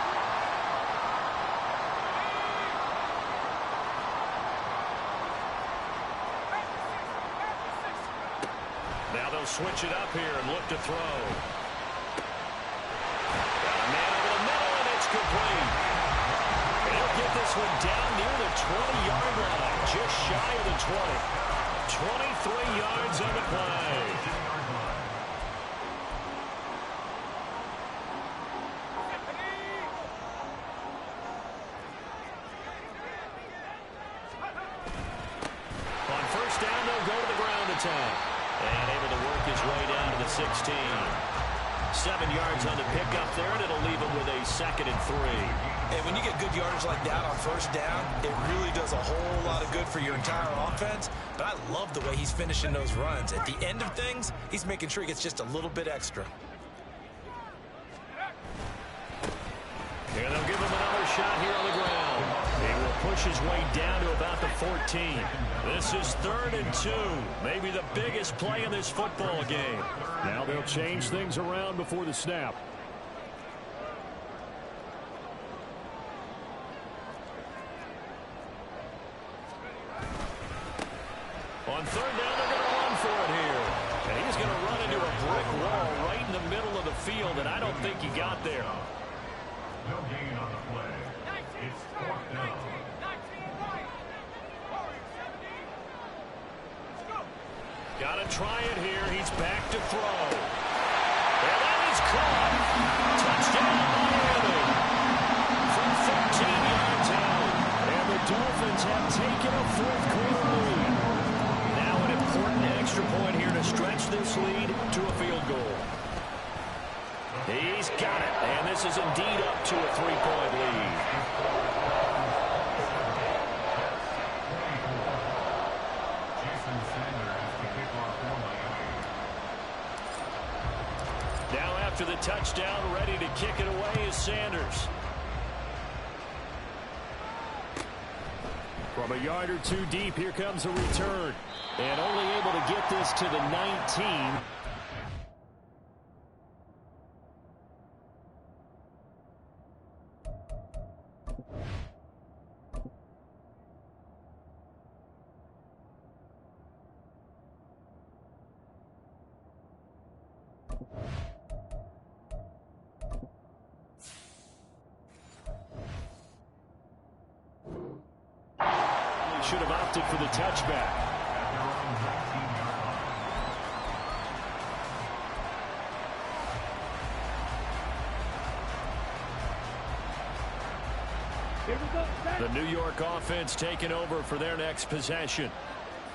Now they'll switch it up here and look to throw. Got a man over the middle, and it's complete. And he'll get this one down near the 20-yard line, just shy of the 20. 23 yards on the play. On first down, they'll go to the ground attack. And able to work his way down to the 16. 7 yards on the pickup there, and it'll leave him with a 2nd and 3. And when you get good yardage like that on first down, it really does a whole lot of good for your entire offense. But I love the way he's finishing those runs. At the end of things, he's making sure he gets just a little bit extra. And they'll give him another shot here on the ground. He will push his way down to about the 14. This is 3rd and 2. Maybe the biggest play in this football game. Now they'll change things around before the snap. On 3rd down, they're going to run for it here. And he's going to run into a brick wall right in the middle of the field, and I don't think he got there. No gain on the play. It's 4th down. Got to try it here. He's back to throw. And that is caught. Touchdown, Miami. From 13 yards out. And the Dolphins have taken a fourth quarter lead. Now an important extra point here to stretch this lead to a field goal. He's got it. And this is indeed up to a 3-point lead. Now after the touchdown, ready to kick it away is Sanders. From a yard or two deep, here comes a return. And only able to get this to the 19. Should have opted for the touchback. The New York offense taking over for their next possession.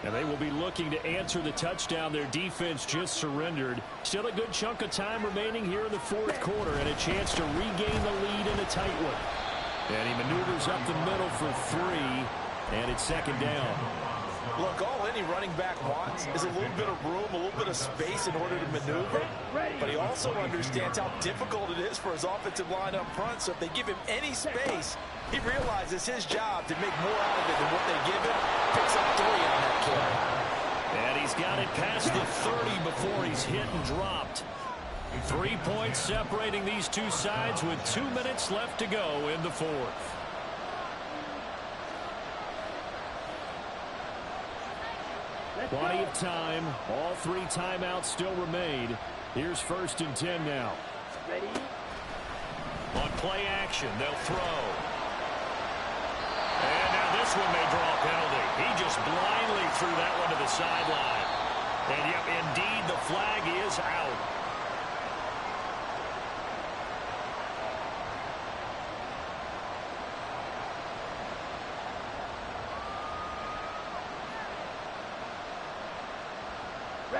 And they will be looking to answer the touchdown their defense just surrendered. Still a good chunk of time remaining here in the fourth quarter and a chance to regain the lead in a tight one. And he maneuvers up the middle for 3, and it's 2nd down. Look, all any running back wants is a little bit of room, a little bit of space in order to maneuver. But he also understands how difficult it is for his offensive line up front. So if they give him any space, he realizes his job to make more out of it than what they give him. Picks up 3 on that carry. And he's got it past the 30 before he's hit and dropped. 3 points separating these two sides with 2 minutes left to go in the fourth. Plenty of time. All 3 timeouts still remain. Here's 1st and 10 now. Ready? On play action, they'll throw. And now this one may draw a penalty. He just blindly threw that one to the sideline. And yep, indeed, the flag is out.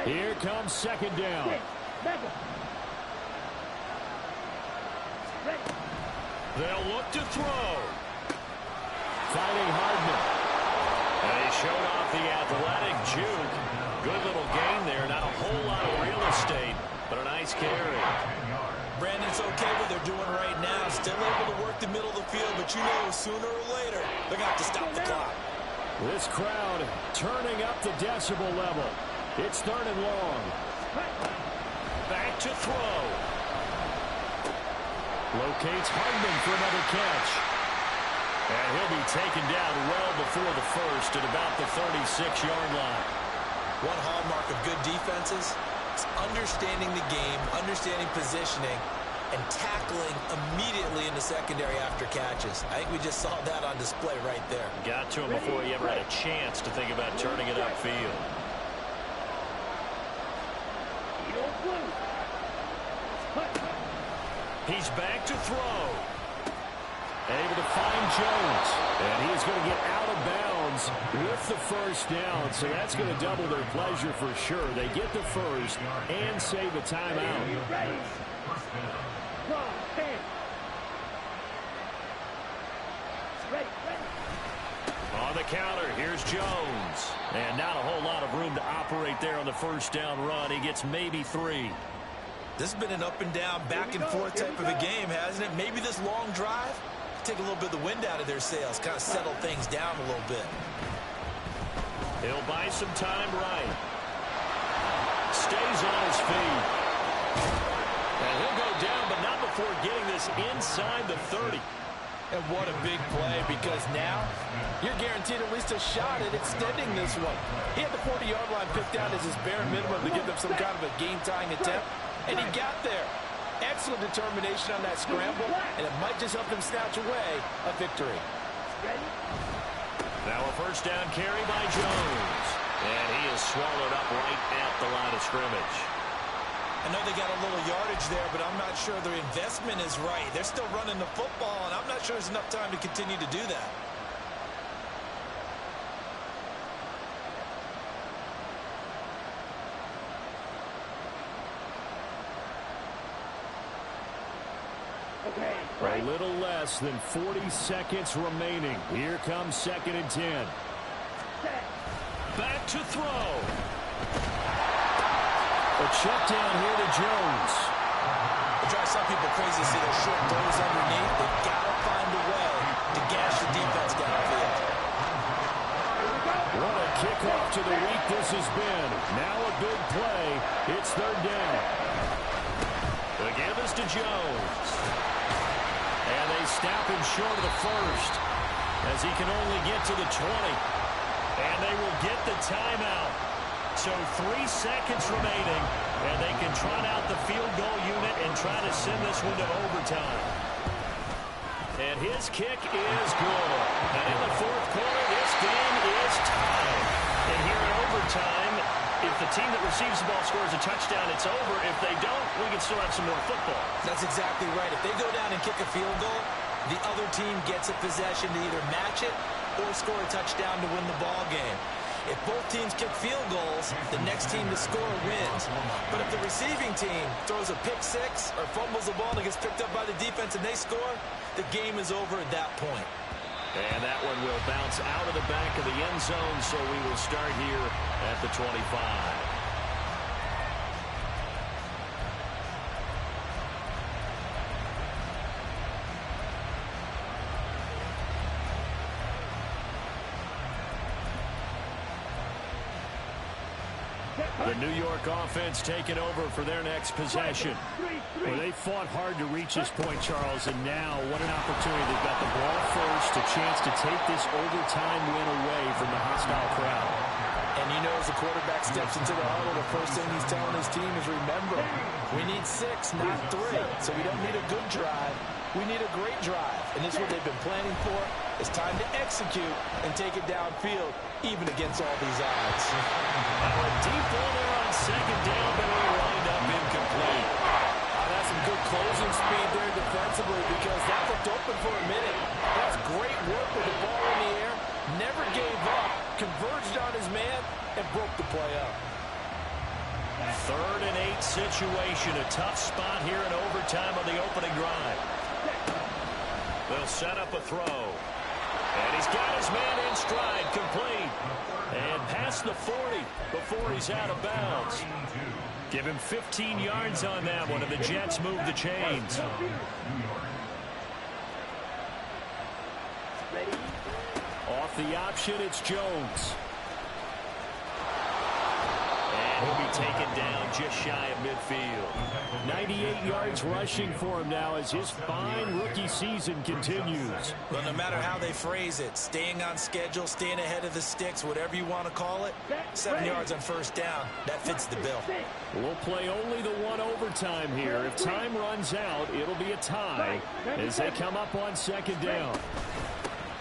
Here comes 2nd down. They'll look to throw. Finding Hardman. And he showed off the athletic juke. Good little gain there. Not a whole lot of real estate, but a nice carry. Brandon, it's okay what they're doing right now. Still able to work the middle of the field, but you know sooner or later they're going to have to stop the clock. This crowd turning up the decibel level. It's 3rd and long. Back to throw. Locates Hardman for another catch. And he'll be taken down well before the first at about the 36-yard line. One hallmark of good defenses is understanding the game, understanding positioning, and tackling immediately in the secondary after catches. I think we just saw that on display right there. Got to him before he ever had a chance to think about turning it upfield. He's back to throw. Able to find Jones. And he's going to get out of bounds with the 1st down. So that's going to double their pleasure for sure. They get the first and save a timeout. On the counter, here's Jones. And not a whole lot of room to operate there on the 1st down run. He gets maybe 3. This has been an up and down, back and forth type of a game, hasn't it? Maybe this long drive take a little bit of the wind out of their sails, kind of settle things down a little bit. He'll buy some time right. Stays on his feet. And he'll go down, but not before getting this inside the 30. And what a big play, because now you're guaranteed at least a shot at extending this one. He had the 40-yard line picked out as his bare minimum to give them some kind of a game-tying attempt, and he got there. Excellent determination on that scramble, and it might just help them snatch away a victory. Now a 1st down carry by Jones. And he is swallowed up right at the line of scrimmage. I know they got a little yardage there, but I'm not sure their investment is right. They're still running the football, and I'm not sure there's enough time to continue to do that. A little less than 40 seconds remaining. Here comes 2nd and 10. Back to throw. A check down here to Jones. It drives some people crazy to see those short throws underneath. They've got to find a way to gash the defense downfield. What a kickoff to the week this has been. Now a big play. It's 3rd down. The give is to Jones. And they snap him short of the first as he can only get to the 20. And they will get the timeout. So 3 seconds remaining, and they can trot out the field goal unit and try to send this one to overtime. And his kick is good. And in the 4th quarter, this game is tied. And here in overtime, if the team that receives the ball scores a touchdown, it's over. If they don't, we can still have some more football. That's exactly right. If they go down and kick a field goal, the other team gets a possession to either match it or score a touchdown to win the ball game. If both teams kick field goals, the next team to score wins. But if the receiving team throws a pick six or fumbles the ball and gets picked up by the defense and they score, the game is over at that point. And that one will bounce out of the back of the end zone, so we will start here at the 25. The New York offense taking over for their next possession. Well, they fought hard to reach this point, Charles, and now what an opportunity. They've got the ball first, a chance to take this overtime win away from the hostile crowd. And you know, as the quarterback steps into the huddle, the first thing he's telling his team is, remember, we need 6, not 3. So we don't need a good drive. We need a great drive. And this is what they've been planning for. It's time to execute and take it downfield, even against all these odds. A deep ball there on second down, but it'll wind up incomplete. That's some good closing speed there defensively, because that looked open for a minute. That's great work with the ball in the air. Never gave up, converged on his man, and broke the play up. 3rd and 8 situation. A tough spot here in overtime on the opening drive. They'll set up a throw. And he's got his man in stride, complete. And past the 40 before he's out of bounds. Give him 15 yards on that one, and the Jets move the chains. Off the option, it's Jones. And he'll be taken down just shy of midfield. 98 yards rushing for him now as his fine rookie season continues. Well, no matter how they phrase it, staying on schedule, staying ahead of the sticks, whatever you want to call it, 7 yards on first down, that fits the bill. We'll play only the one overtime here. If time runs out, it'll be a tie as they come up on second down.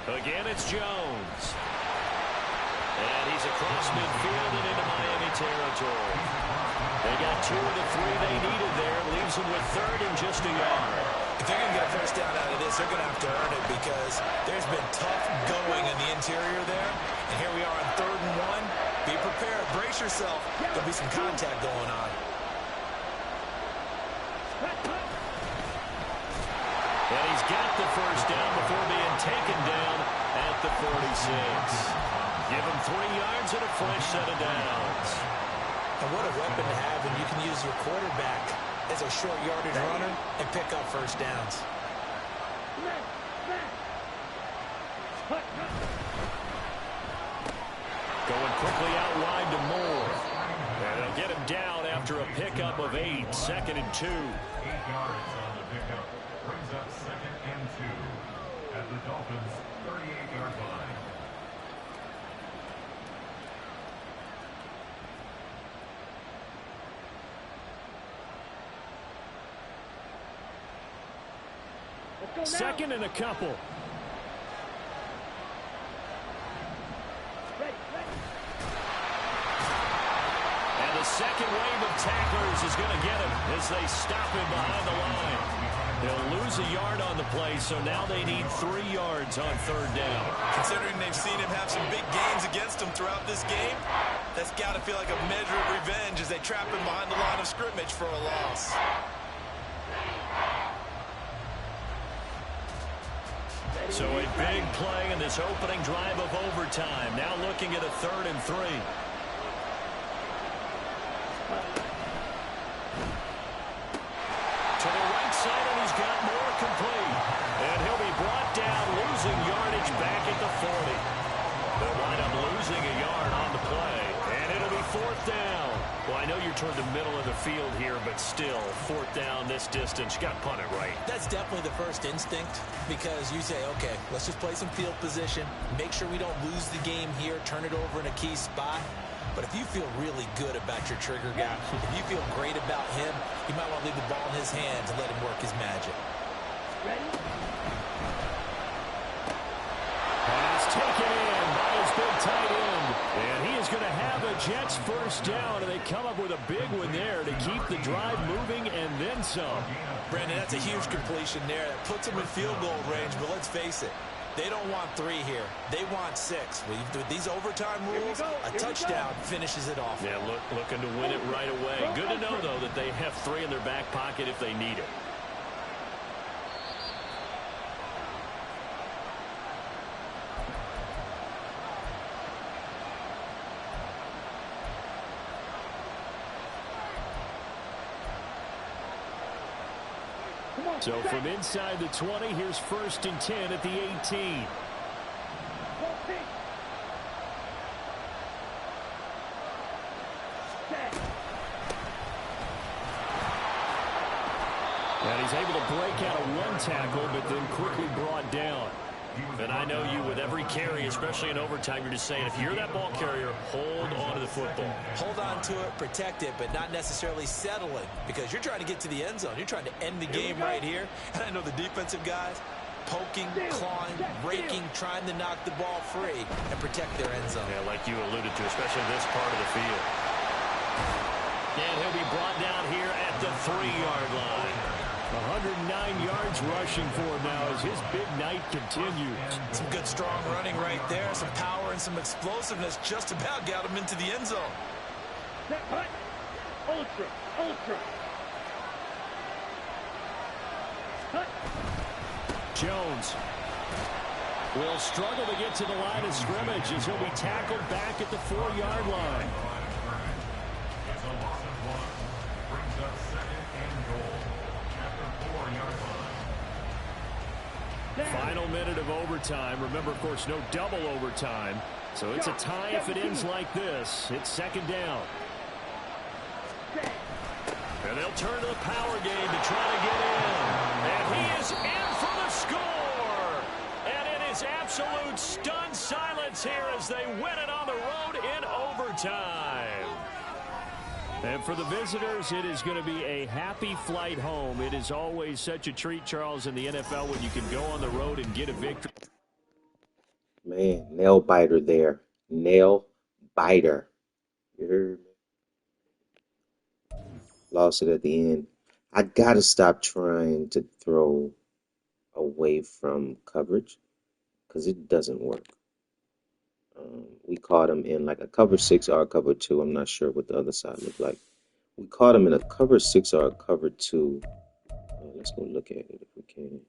Again, it's Jones. And he's across midfield and into Miami territory. They got 2 of the 3 they needed there. Leaves them with 3rd and just a yard. If they're going to get a first down out of this, they're going to have to earn it, because there's been tough going in the interior there. And here we are on 3rd and 1. Be prepared. Brace yourself. There'll be some contact going on. And he's got the first down before being taken down at the 46. Give him 3 yards and a fresh set of downs. And what a weapon to have when you can use your quarterback as a short yardage runner and pick up first downs. Going quickly out wide to Moore. And they'll get him down after a pickup of 8. 2nd and 2. 8 yards on the pickup. Brings up 2nd and 2 at the Dolphins' 38-yard line. Second and a couple. And the second wave of tacklers is going to get him as they stop him behind the line. They'll lose a yard on the play, so now they need 3 yards on 3rd down. Considering they've seen him have some big gains against them throughout this game, that's got to feel like a measure of revenge as they trap him behind the line of scrimmage for a loss. So a big play in this opening drive of overtime. Now looking at a 3rd and 3. To the right side, and he's got more complete. And he'll be brought down, losing yardage back at the 40. They'll wind up losing a yard on the play. And it'll be 4th down. Well, I know you're toward the middle of the field here, but still, 4th down this distance. You got to punt it right. That's definitely the first instinct, because you say, okay, let's just play some field position, make sure we don't lose the game here, turn it over in a key spot. But if you feel really good about your trigger guy, if you feel great about him, you might want to leave the ball in his hands and let him work his magic. Pass taken in by his big tight end. And he is going to have a Jets first down, and they come up with a big one there to keep the drive moving and then some. Brandon, that's a huge completion there. That puts them in field goal range, but let's face it, they don't want 3 here. They want 6. With these overtime rules, a touchdown finishes it off. Yeah, looking to win it right away. Good to know, though, that they have 3 in their back pocket if they need it. So from inside the 20, here's 1st and 10 at the 18. was able to break out of one tackle, but then quickly brought down. And I know you, with every carry, especially in overtime, you're just saying, if you're that ball carrier, hold on to the football. Hold on to it, protect it, but not necessarily settle it, because you're trying to get to the end zone. You're trying to end the game right here. And I know the defensive guys, poking, clawing, raking, trying to knock the ball free and protect their end zone. Yeah, like you alluded to, especially this part of the field. And he'll be brought down here at the 3-yard line. 109 yards rushing for him now as his big night continues. Some good, strong running right there. Some power and some explosiveness just about got him into the end zone. Ultra, ultra. Jones will struggle to get to the line of scrimmage as he'll be tackled back at the 4-yard line. It's a loss of 1. Brings up 2nd and goal at the 4-yard line. Final minute of overtime. Remember, of course, no double overtime. So it's a tie if it ends like this. It's 2nd down. And they'll turn to the power game to try to get in. And he is in for the score. And it is absolute stunned silence here as they win it on the road in overtime. And for the visitors, it is going to be a happy flight home. It is always such a treat, Charles, in the NFL when you can go on the road and get a victory. Man, nail biter there. Nail biter. You heard me? Lost it at the end. I got to stop trying to throw away from coverage because it doesn't work. We caught him in like a cover 6 or a cover 2. I'm not sure what the other side looked like. We caught him in a cover 6 or a cover 2. Let's go look at it if we can.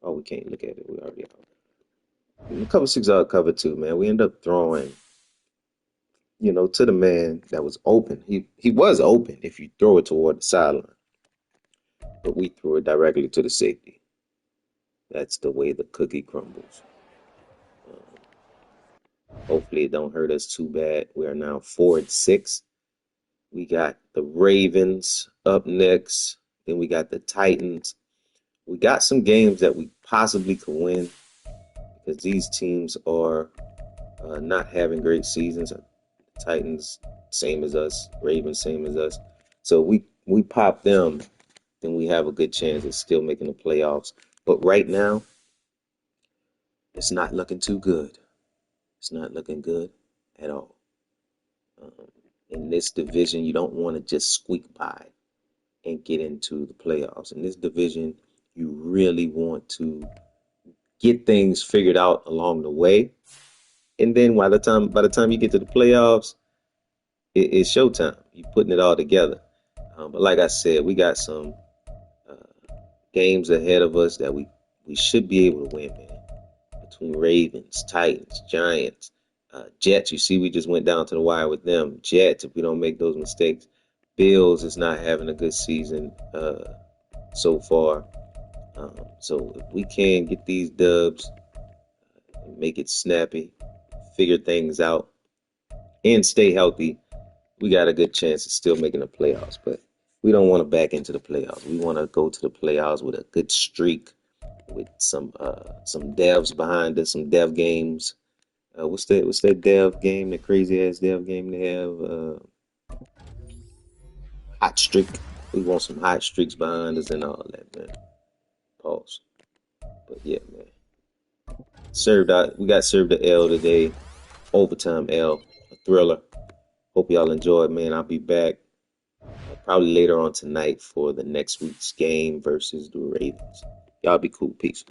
Oh, we can't look at it. We already out. In cover 6 or a cover 2, man. We end up throwing, to the man that was open. He was open if you throw it toward the sideline. But we threw it directly to the safety. That's the way the cookie crumbles. Hopefully it don't hurt us too bad. We are now 4-6. We got the Ravens up next. Then we got the Titans. We got some games that we possibly could win because these teams are not having great seasons. Titans, same as us. Ravens, same as us. So we pop them, then we have a good chance of still making the playoffs. But right now, it's not looking too good. It's not looking good at all. In this division, you don't want to just squeak by and get into the playoffs. In this division, you really want to get things figured out along the way. And then by the time you get to the playoffs, it's showtime. You're putting it all together. But like I said, we got some games ahead of us that we should be able to win, man. Between Ravens, Titans, Giants, Jets. You see, we just went down to the wire with them. Jets, if we don't make those mistakes. Bills is not having a good season so far. So if we can get these dubs, make it snappy, figure things out, and stay healthy, we got a good chance of still making the playoffs. But we don't want to back into the playoffs. We want to go to the playoffs with a good streak, with some devs behind us, some dev games. What's that dev game? The crazy ass dev game they have? Hot streak. We want some hot streaks behind us and all that, man. Pause. But yeah, man. We got served the L today. Overtime L, a thriller. Hope y'all enjoyed, man. I'll be back probably later on tonight for the next week's game versus the Ravens. Y'all be cool. Peace.